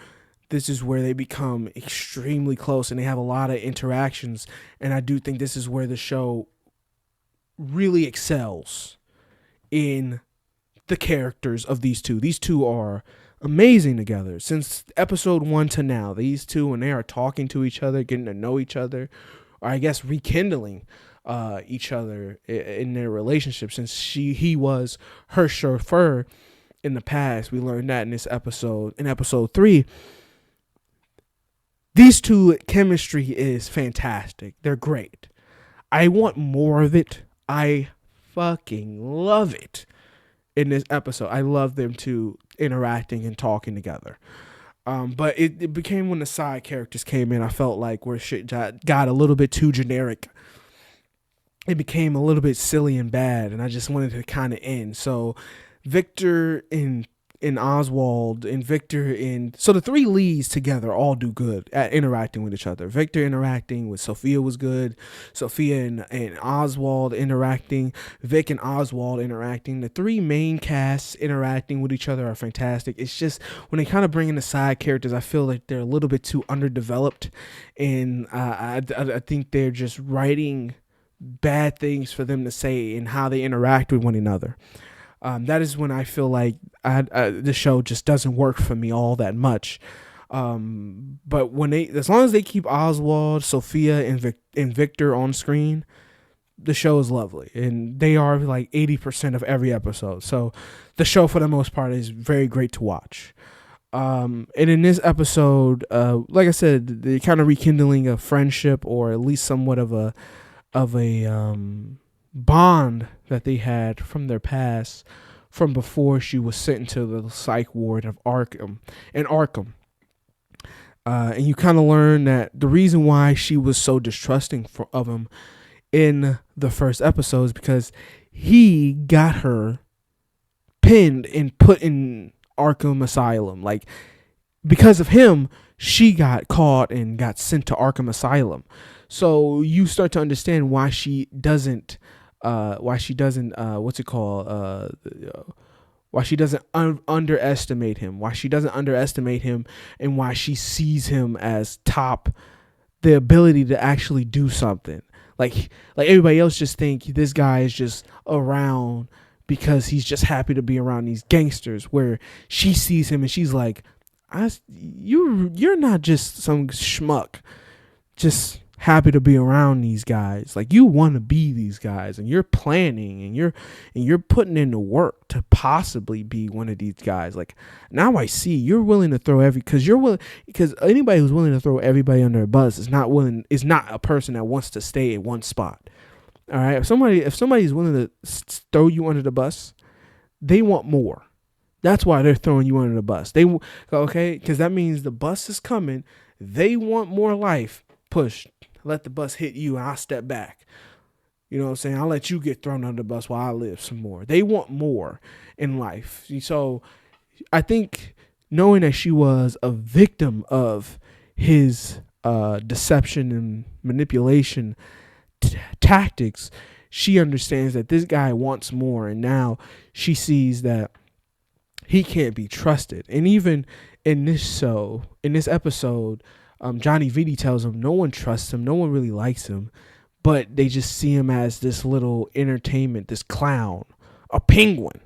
this is where they become extremely close and they have a lot of interactions, and I do think this is where the show really excels in the characters of these two. These two are amazing together. Since episode 1 to now, these two, when they are talking to each other, getting to know each other, or I guess rekindling each other in their relationship, since he was her chauffeur in the past. We learned that in this episode. In episode 3, these two chemistry is fantastic. They're great. I want more of it. I fucking love it in this episode. I love them two interacting and talking together. But it became, when the side characters came in, I felt like where shit got a little bit too generic. It became a little bit silly and bad, and I just wanted to kind of end. So Victor and Oswald and Victor so the three leads together all do good at interacting with each other. Victor interacting with Sophia was good. Sophia and Oswald interacting. Vic and Oswald interacting. The three main casts interacting with each other are fantastic. It's just when they kind of bring in the side characters, I feel like they're a little bit too underdeveloped, and I think they're just writing bad things for them to say and how they interact with one another. That is when I feel like the show just doesn't work for me all that much. But as long as they keep Oswald, Sophia, and Victor on screen, the show is lovely, and they are like 80% of every episode. So the show, for the most part, is very great to watch. And in this episode, like I said, the kind of rekindling of friendship, or at least somewhat of a bond that they had from their past, from before she was sent into the psych ward of Arkham. And you kind of learn that the reason why she was so distrusting of him in the first episode is because he got her pinned and put in Arkham Asylum. Like, because of him, she got caught and got sent to Arkham Asylum. So you start to understand why she doesn't underestimate him, and why she sees him as top, the ability to actually do something. Like everybody else just think this guy is just around because he's just happy to be around these gangsters, where she sees him and she's like, you're not just some schmuck just happy to be around these guys. Like, you want to be these guys, and you're planning, and you're putting in the work to possibly be one of these guys. Like, now I see you're willing to throw because anybody who's willing to throw everybody under a bus is not a person that wants to stay at one spot. All right. If somebody's willing to throw you under the bus, they want more. That's why they're throwing you under the bus. Okay, because that means the bus is coming. They want more life. Push. Let the bus hit you, and I'll step back. You know what I'm saying? I'll let you get thrown under the bus while I live some more. They want more in life. So I think knowing that she was a victim of his deception and manipulation tactics, she understands that this guy wants more, and now she sees that he can't be trusted. And even in this episode, Johnny Vitti tells him no one trusts him, no one really likes him, but they just see him as this little entertainment, this clown, a penguin,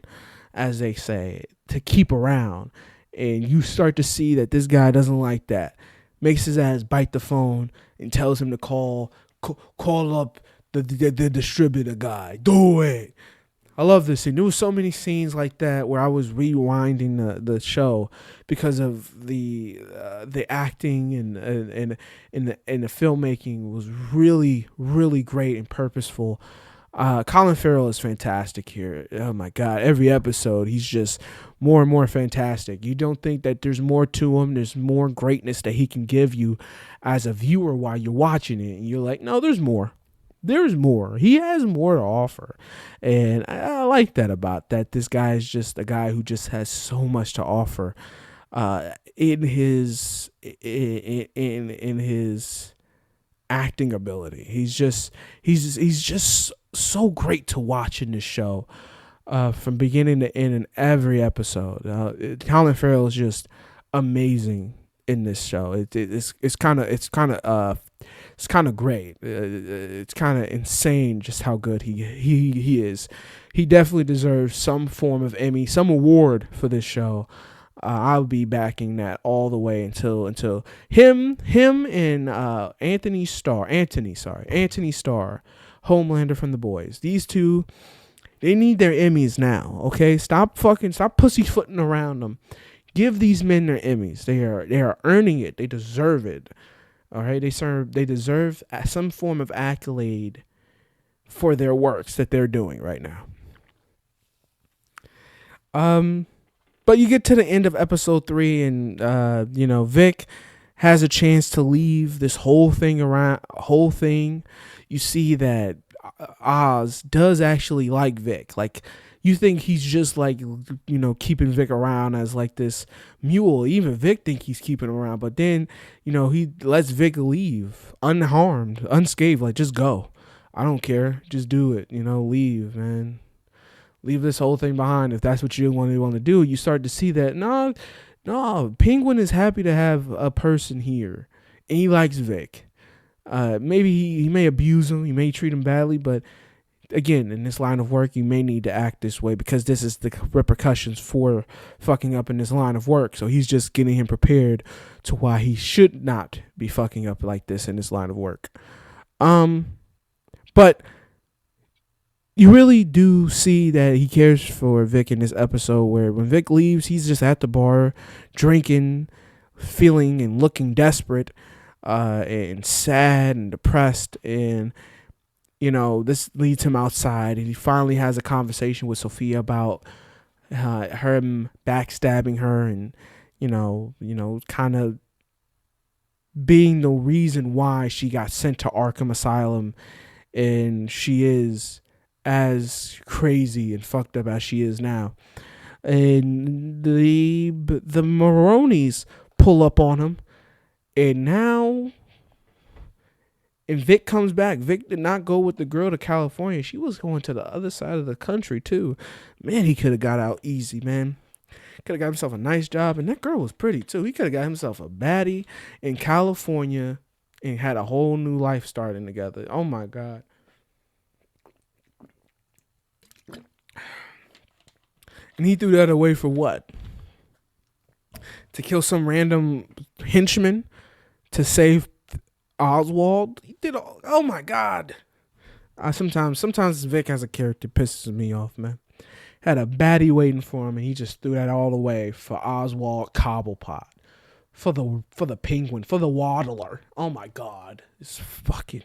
as they say, to keep around. And you start to see that this guy doesn't like that. Makes his ass bite the phone and tells him to call up the distributor guy. Do it. I love this scene. There was so many scenes like that where I was rewinding the show because of the acting and the filmmaking was really, really great and purposeful. Colin Farrell is fantastic here. Oh my God. Every episode, he's just more and more fantastic. You don't think that there's more to him. There's more greatness that he can give you as a viewer while you're watching it. And you're like, no, there's more. There's more. He has more to offer. And I like that about that. This guy is just a guy who just has so much to offer in his acting ability. He's just so great to watch in this show from beginning to end in every episode. Colin Farrell is just amazing in this show. It's kind of great. It's kind of insane just how good he is. He definitely deserves some form of Emmy, some award for this show. I'll be backing that all the way until him and Anthony Starr, Homelander from The Boys. These two, they need their Emmys now. Okay, stop pussyfooting around them. Give these men their Emmys. They are earning it. They deserve it. All right, they deserve some form of accolade for their works that they're doing right now. But you get to the end of episode 3, and Vic has a chance to leave this whole thing. You see that Oz does actually like Vic. Like, you think he's just like, keeping Vic around as like this mule. Even Vic think he's keeping him around, but then, he lets Vic leave unharmed, unscathed. Like, just go. I don't care. Just do it. Leave, man. Leave this whole thing behind if that's what you want to do. You start to see that, no, Penguin is happy to have a person here, and he likes Vic. Maybe he may abuse him, he may treat him badly, but again, in this line of work, you may need to act this way because this is the repercussions for fucking up in this line of work. So he's just getting him prepared to why he should not be fucking up like this in this line of work. But you really do see that he cares for Vic in this episode, where when Vic leaves, he's just at the bar drinking, feeling and looking desperate, and sad and depressed. And this leads him outside, and he finally has a conversation with Sophia about her backstabbing her, and kind of being the reason why she got sent to Arkham Asylum, and she is as crazy and fucked up as she is now. And the Maronis pull up on him, and Vic comes back. Vic did not go with the girl to California. She was going to the other side of the country too. Man, he could have got out easy, man. Could have got himself a nice job, and that girl was pretty too. He could have got himself a baddie in California and had a whole new life starting together. Oh my God. And he threw that away for what? To kill some random henchman to save Oswald? He did all. Oh my God. Sometimes Vic as a character pisses me off, man. Had a baddie waiting for him, and he just threw that all away for Oswald Cobblepot. For the Penguin, for the Waddler. Oh my God. This fucking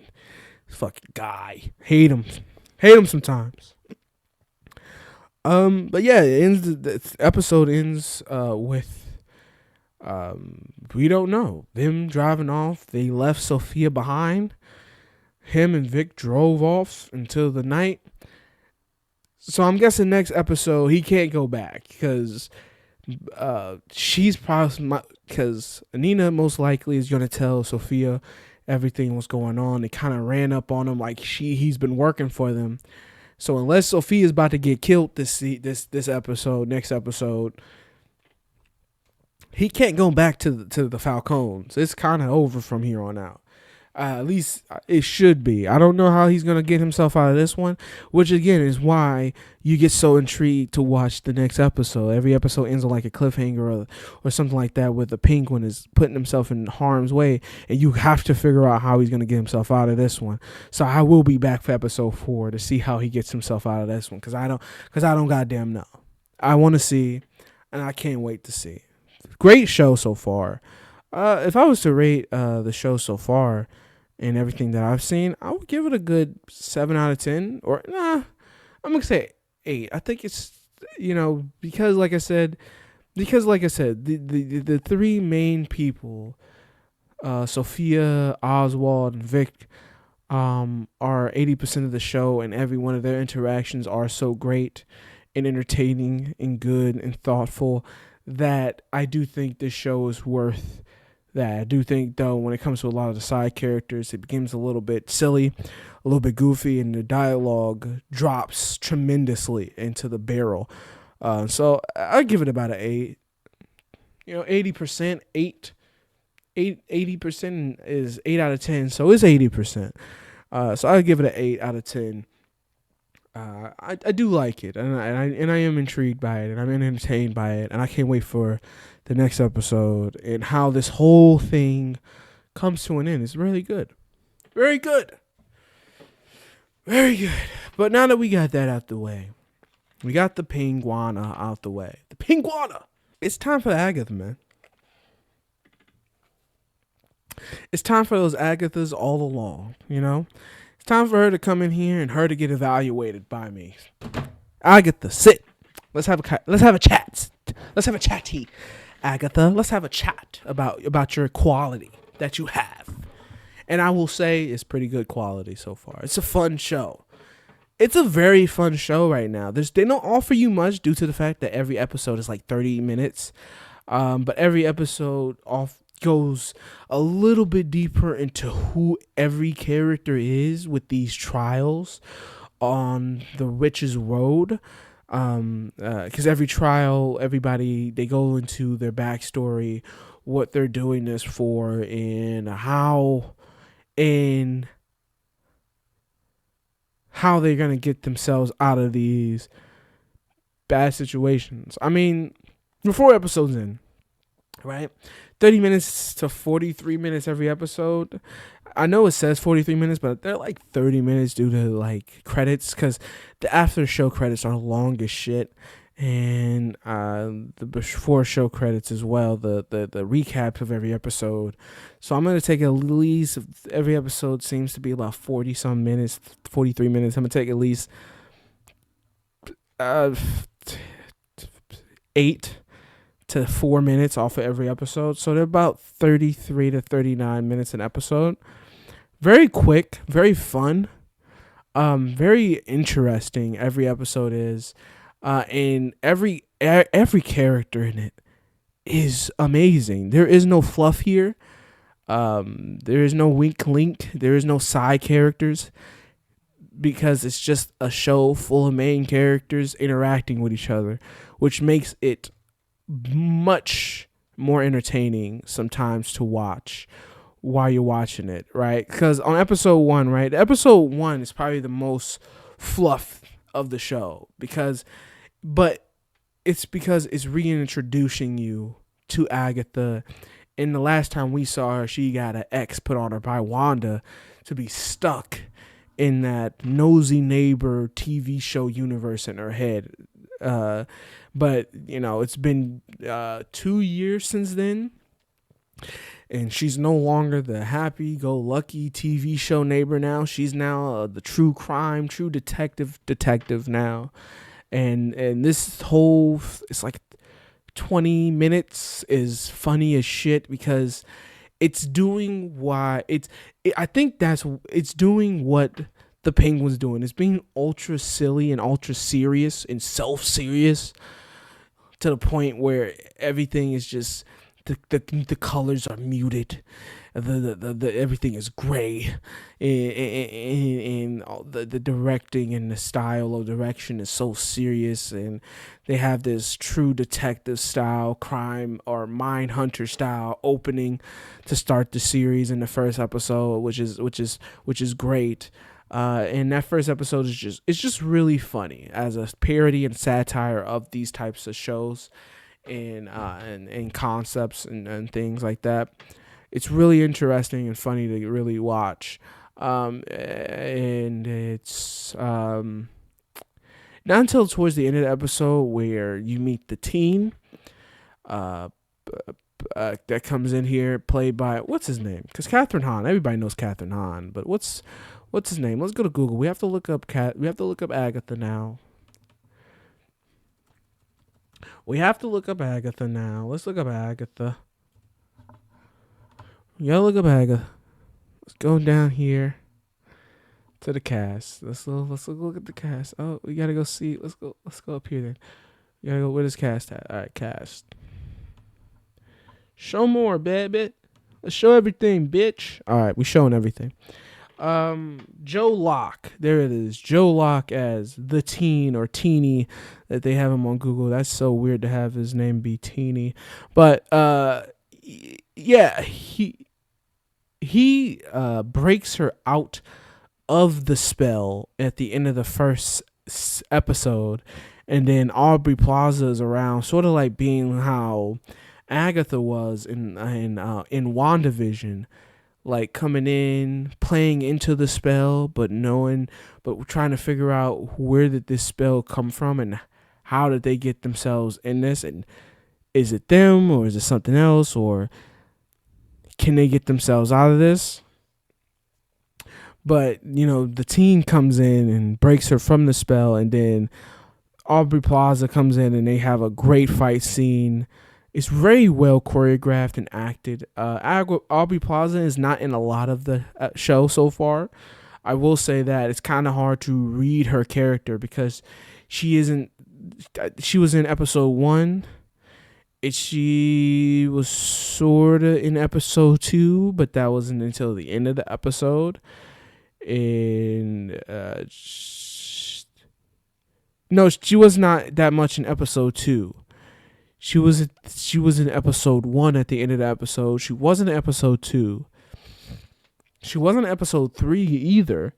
guy. Hate him sometimes. But yeah, it ends. The episode ends with we don't know, them driving off. They left Sophia behind. Him and Vic drove off until the night. So I'm guessing next episode he can't go back because she's probably, because Nina most likely is gonna tell Sophia everything was going on. They kind of ran up on him like he's been working for them. So unless Sophia's about to get killed this episode, next episode, he can't go back to the Falcons. It's kind of over from here on out. At least it should be. I don't know how he's going to get himself out of this one, which again is why you get so intrigued to watch the next episode. Every episode ends on like a cliffhanger or something like that, where the Penguin is putting himself in harm's way, and you have to figure out how he's going to get himself out of this one. So I will be back for episode 4 to see how he gets himself out of this one, because I don't goddamn know. I want to see, and I can't wait to see. Great show so far. If I was to rate the show so far and everything that I've seen, I would give it a good 7 out of 10. Or I'm gonna say 8. I think it's, because like I said, the three main people, Sophia, Oswald, and Vic, are 80% of the show, and every one of their interactions are so great and entertaining and good and thoughtful that I do think this show is worth that. I do think, though, when it comes to a lot of the side characters, it becomes a little bit silly, a little bit goofy, and the dialogue drops tremendously into the barrel. So I give it about an 8. 80%, 80% is 8 out of 10, so it's 80%. So I give it an 8 out of 10. I do like it, and I am intrigued by it, and I'm entertained by it, and I can't wait for the next episode and how this whole thing comes to an end. It's really good. Very good. Very good. But now that we got that out the way, we got the Penguana out the way. The Penguana! It's time for the Agatha, man. It's time for those Agathas all along, It's time for her to come in here and her to get evaluated by me. Agatha, sit. Let's have a chat. Let's have a chatty. Agatha, let's have a chat about your quality that you have. And I will say it's pretty good quality so far. It's a fun show. It's a very fun show right now. They don't offer you much due to the fact that every episode is like 30 minutes. But every episode goes a little bit deeper into who every character is with these trials on the witch's road. Because every trial, everybody, they go into their backstory, what they're doing this for, and how they're gonna get themselves out of these bad situations. I mean, we're 4 episodes in, right? 30 minutes to 43 minutes every episode. I know it says 43 minutes, but they're like 30 minutes due to like credits, because the after show credits are long as shit, and the before show credits as well, the recaps of every episode. So I'm gonna take at least, every episode seems to be about 40 some minutes, 43 minutes. I'm gonna take at least 8 to 4 minutes off of every episode. So they're about 33 to 39 minutes an episode. Very quick, very fun, very interesting. Every episode is, and every character in it is amazing. There is no fluff here. There is no wink link. There is no side characters, because it's just a show full of main characters interacting with each other, which makes it much more entertaining sometimes to watch while you're watching it, right? Because on episode 1, right, episode 1 is probably the most fluff of the show, but it's because it's reintroducing you to Agatha. And the last time we saw her, she got an X put on her by Wanda to be stuck in that nosy neighbor TV show universe in her head. But it's been 2 years since then, and she's no longer the happy-go-lucky TV show neighbor now. She's now the true detective now, and this whole, it's like 20 minutes is funny as shit because it's doing why I think it's doing what the Penguin's doing. It's being ultra silly and ultra serious and self-serious to the point where everything is just the colors are muted, the everything is gray, and the directing and the style of direction is so serious, and they have this true detective style, crime or mind hunter style opening to start the series in the first episode, which is great. And that first episode is just really funny as a parody and satire of these types of shows and concepts and things like that. It's really interesting and funny to really watch. And it's not until towards the end of the episode where you meet the teen uh, that comes in here, played by, what's his name? Because Catherine Hahn, everybody knows Catherine Hahn, but what's his name? Let's go to Google. We have to look up Agatha now. Let's look up Agatha. We gotta look up Agatha. Let's go down here to the cast. Let's look at the cast. Oh, we gotta go see. Let's go up here then. You gotta go, where this cast at? Alright, cast. Show more, baby. Let's show everything, bitch. Alright, we showing everything. Joe Locke. There it is. Joe Locke as the teen or teeny that they have him on Google. That's so weird to have his name be Teeny. But yeah, he breaks her out of the spell at the end of the first episode, and then Aubrey Plaza is around, sort of like being how Agatha was in WandaVision, like coming in, playing into the spell, but trying to figure out where did this spell come from and how did they get themselves in this, and is it them or is it something else, or can they get themselves out of this? But, the teen comes in and breaks her from the spell, and then Aubrey Plaza comes in and they have a great fight scene. It's very well choreographed and acted. Aubrey Plaza is not in a lot of the show so far. I will say that it's kind of hard to read her character because she was in episode 1. She was sort of in episode 2, but that wasn't until the end of the episode. And no, she was not that much in episode 2. She was in episode 1 at the end of the episode. She wasn't in episode 2. She wasn't in episode 3 either.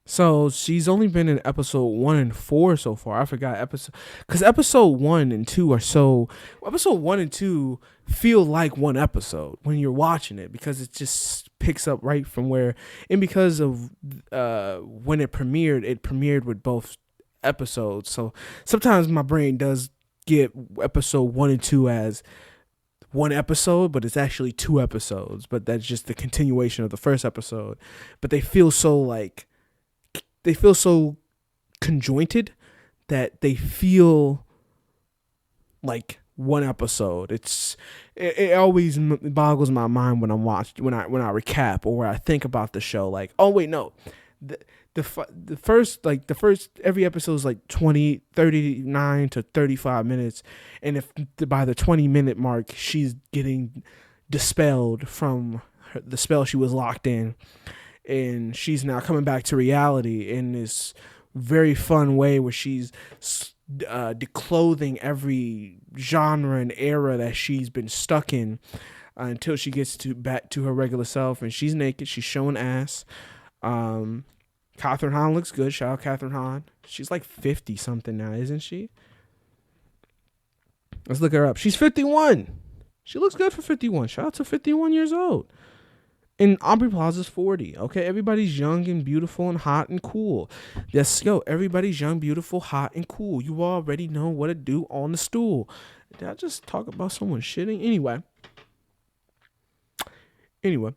So she's only been in episode 1 and 4 so far. I forgot because episode 1 and 2 are so. Episode 1 and 2 feel like one episode when you're watching it because it just picks up right from where, and because of when it premiered with both episodes. So sometimes my brain does get episode 1 and 2 as one episode, but it's actually 2 episodes. But that's just the continuation of the first episode. But they feel so conjointed that they feel like one episode. It always boggles my mind when when I recap or when I think about the show. Like, oh wait, no, the first every episode is like 39 to 35 minutes, and if by the 20-minute mark she's getting dispelled from the spell she was locked in, and she's now coming back to reality in this very fun way where she's declothing every genre and era that she's been stuck in until she gets back to her regular self, and she's naked, she's showing ass. Catherine Hahn looks good. Shout out Catherine Hahn. She's like 50 something now, isn't she? Let's look her up. She's 51. She looks good for 51. Shout out to 51 years old. And Aubrey Plaza's 40. Okay, everybody's young and beautiful and hot and cool. Yes, everybody's young, beautiful, hot, and cool. You already know what to do on the stool. Did I just talk about someone shitting? Anyway,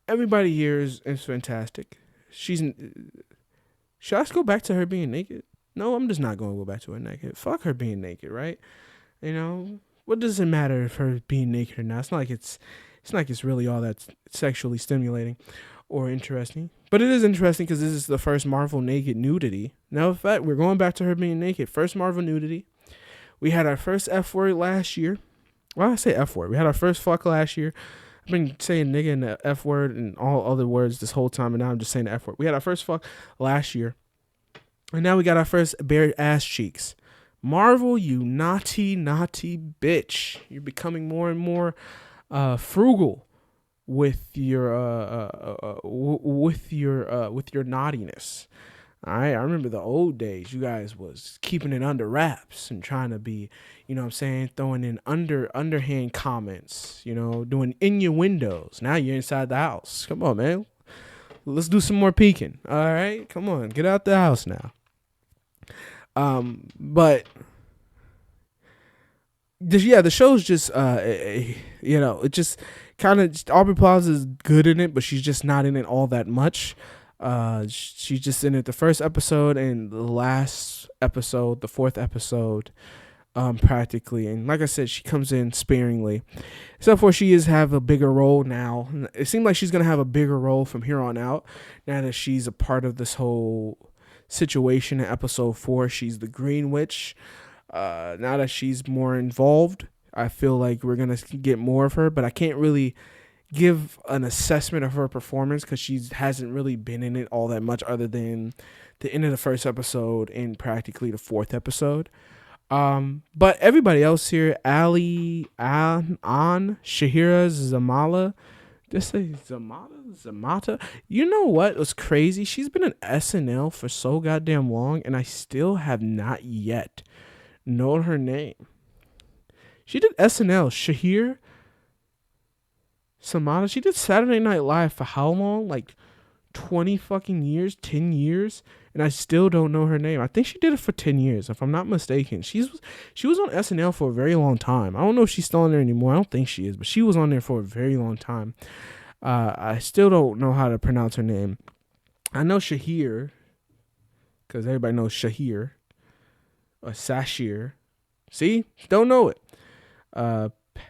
everybody here is fantastic. She's Should I go back to her being naked? No, I'm just not going to go back to her naked. Fuck her being naked, right? You know, what does it matter if her being naked or not? It's not like it's really all that sexually stimulating or interesting. But it is interesting because this is the first Marvel naked nudity. Now, in fact, we're going back to her being naked. First Marvel nudity. We had our first F word last year. Well, I say F word. We had our first fuck last year. I've been saying nigga and the F word and all other words this whole time, and now I'm just saying the F word. We had our first fuck last year. And now we got our first bare ass cheeks. Marvel, you naughty, naughty bitch. You're becoming more and more frugal with your naughtiness. All right, I remember the old days. You guys was keeping it under wraps and trying to be, you know what I'm saying, throwing in underhand comments, you know, doing innuendos. Now you're inside the house. Come on, man. Let's do some more peeking. All right, come on, get out the house now. But the show's just you know, it just kind of Aubrey Plaza is good in it, but she's just not in it all that much. She's just in it the first episode and the last episode, the fourth episode, practically. And like I said, she comes in sparingly. Except for she is have a bigger role now. It seems like she's gonna have a bigger role from here on out. Now that she's a part of this whole situation in episode 4, she's the Green Witch. Now that she's more involved, I feel like we're gonna get more of her, but I can't really give an assessment of her performance because she hasn't really been in it all that much other than the end of the first episode and practically the fourth episode. But everybody else here, Ali, An, Shahira, Zamala, just say Zamata. You know what was crazy? She's been in SNL for so goddamn long, and I still have not yet known her name. She did SNL. Shahir Samata. She did Saturday Night Live for how long? Like 20 fucking years, 10 years, and I still don't know her name. I think she did it for 10 years, if I'm not mistaken. She was on SNL for a very long time. I don't know if she's still on there anymore. I don't think she is, but she was on there for a very long time. I still don't know how to pronounce her name. I know Shahir, because everybody knows Shahir, or Sashir. See? Don't know it.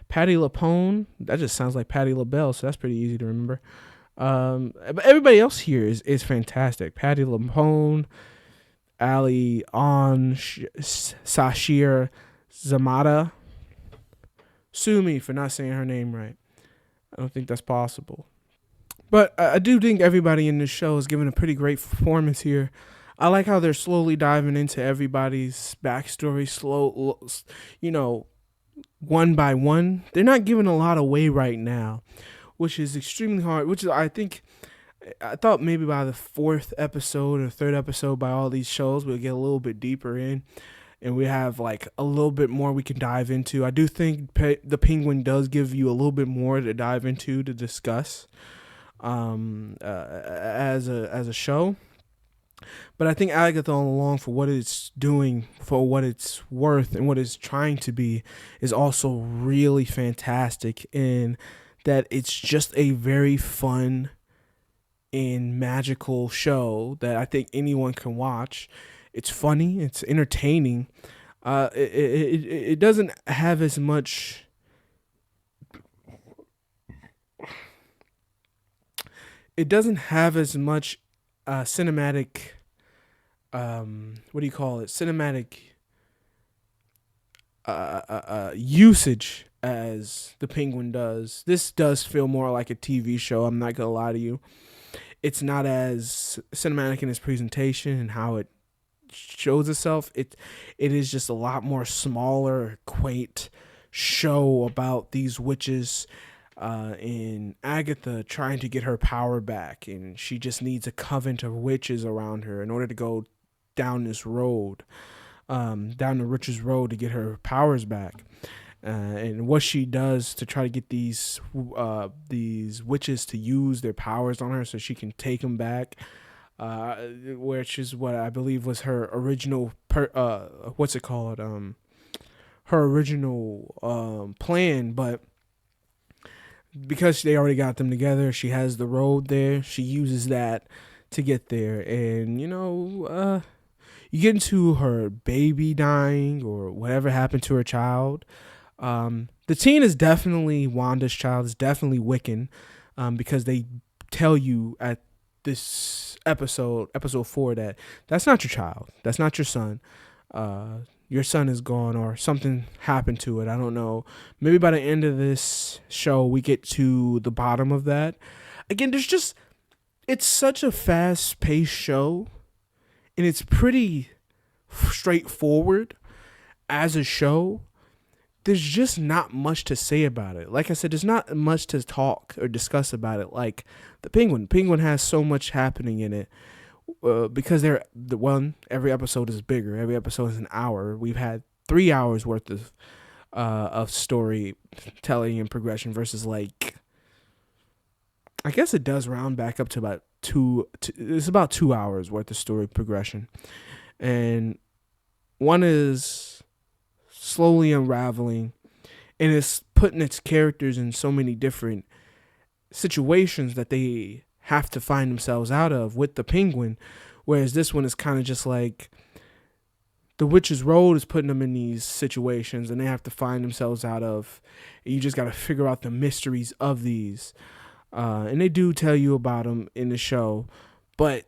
Patti LuPone. That just sounds like Patti LaBelle, so that's pretty easy to remember. But everybody else here is fantastic. Patti LuPone, Ali, An, Sashir, Zamata. Sue me for not saying her name right. I don't think that's possible. But I do think everybody in this show is giving a pretty great performance here. I like how they're slowly diving into everybody's backstory, one by one. They're not giving a lot away right now, which is extremely hard, I thought maybe by the fourth episode or third episode by all these shows, we'll get a little bit deeper in and we have like a little bit more we can dive into. I do think the Penguin does give you a little bit more to dive into, to discuss as a show. But I think Agatha all along, for what it's doing, for what it's worth, and what it's trying to be, is also really fantastic in that it's just a very fun and magical show that I think anyone can watch. It's funny, it's entertaining. It doesn't have as much. It doesn't have as much cinematic. What do you call it? Cinematic usage as the Penguin does. This does feel more like a TV show. I'm not gonna lie to you. It's not as cinematic in its presentation and how it shows itself. It is just a lot more smaller, quaint show about these witches and Agatha trying to get her power back, and she just needs a coven of witches around her in order to go down this road, down the Rich's road, to get her powers back. And what she does to try to get these witches to use their powers on her so she can take them back, which is what I believe was her original her original plan. But because they already got them together, she has the road there. She uses that to get there. And, you get into her baby dying or whatever happened to her child. The teen is definitely Wanda's child, is definitely Wiccan, because they tell you at this episode 4, that that's not your child. That's not your son. Your son is gone or something happened to it. I don't know. Maybe by the end of this show, we get to the bottom of that. Again, it's such a fast paced show, and it's pretty straightforward as a show. There's just not much to say about it. Like I said, there's not much to talk or discuss about it. Like the Penguin. Penguin has so much happening in it, because every episode is bigger. Every episode is an hour. We've had 3 hours worth of storytelling and progression versus, like, I guess it does round back up to about it's about 2 hours worth of story progression. And one is slowly unraveling, and it's putting its characters in so many different situations that they have to find themselves out of with the Penguin, whereas this one is kind of just like the Witch's Road is putting them in these situations, and they have to find themselves out of, and you just got to figure out the mysteries of these, and they do tell you about them in the show, but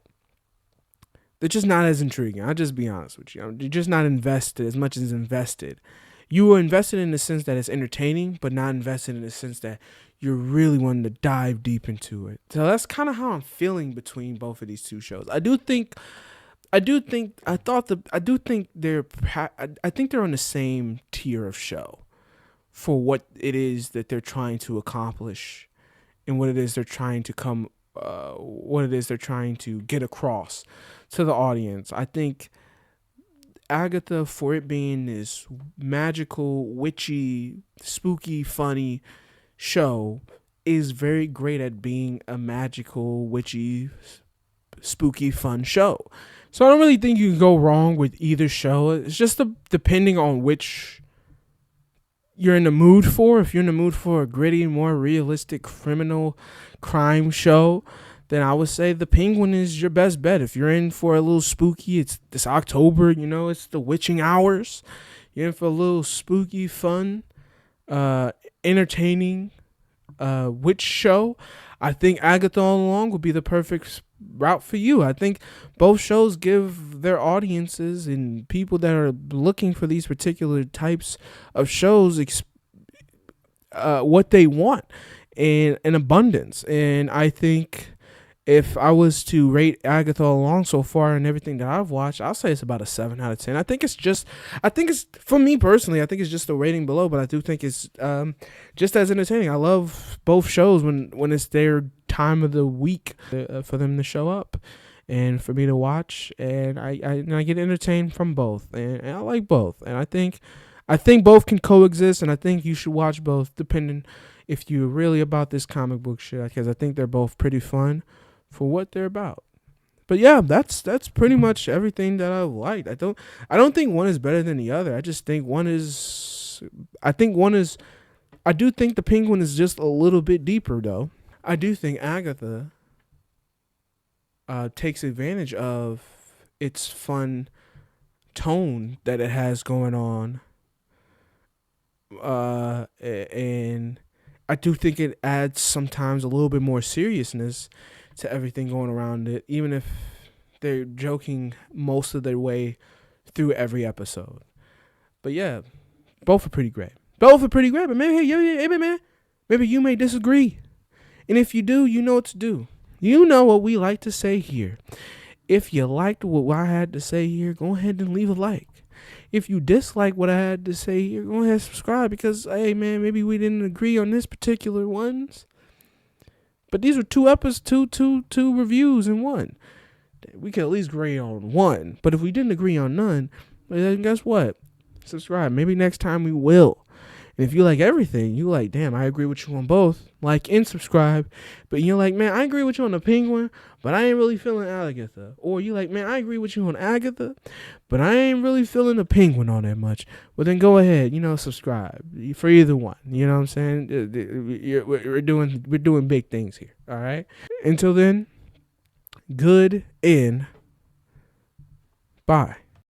they're just not as intriguing. I'll just be honest with you. You're just not invested as much as invested. You were invested in the sense that it's entertaining, but not invested in the sense that you're really wanting to dive deep into it. So that's kind of how I'm feeling between both of these two shows. I think they're on the same tier of show for what it is that they're trying to accomplish and what it is they're trying to get across to the audience. I think Agatha, for it being this magical, witchy, spooky, funny show, is very great at being a magical, witchy, spooky, fun show. So I don't really think you can go wrong with either show. It's just depending on which you're in the mood for. If you're in the mood for a gritty, more realistic criminal crime show, then I would say The Penguin is your best bet. If you're in for a little spooky, it's this October, it's the witching hours. You're in for a little spooky, fun, entertaining witch show, I think Agatha All Along would be the perfect route for you. I think both shows give their audiences and people that are looking for these particular types of shows what they want in abundance. And I think if I was to rate Agatha All Along so far and everything that I've watched, I'll say it's about a 7 out of 10. I think it's for me personally, I think it's just a rating below, but I do think it's just as entertaining. I love both shows when it's their time of the week for them to show up and for me to watch, and I get entertained from both, and I like both, and I think both can coexist, and I think you should watch both depending if you're really about this comic book shit, because I think they're both pretty fun for what they're about. But yeah, that's pretty much everything that I liked. I don't think one is better than the other. I just think I do think The Penguin is just a little bit deeper though. I do think Agatha takes advantage of its fun tone that it has going on. And I do think it adds sometimes a little bit more seriousness to everything going around it, even if they're joking most of their way through every episode. But yeah, both are pretty great. But maybe, hey, man, maybe you may disagree. And if you do, you know what to do. You know what we like to say here. If you liked what I had to say here, go ahead and leave a like. If you dislike what I had to say here, go ahead and subscribe, because, hey, man, maybe we didn't agree on this particular ones. But these were two reviews in one. We could at least agree on one. But if we didn't agree on none, then guess what? Subscribe. Maybe next time we will. And if you like everything, you like, damn, I agree with you on both. Like and subscribe. But you're like, man, I agree with you on the Penguin, but I ain't really feeling Agatha. Or you like, man, I agree with you on Agatha, but I ain't really feeling the Penguin on that much. Well, then go ahead, subscribe for either one. You know what I'm saying? We're doing big things here. All right. Until then, good in. Bye.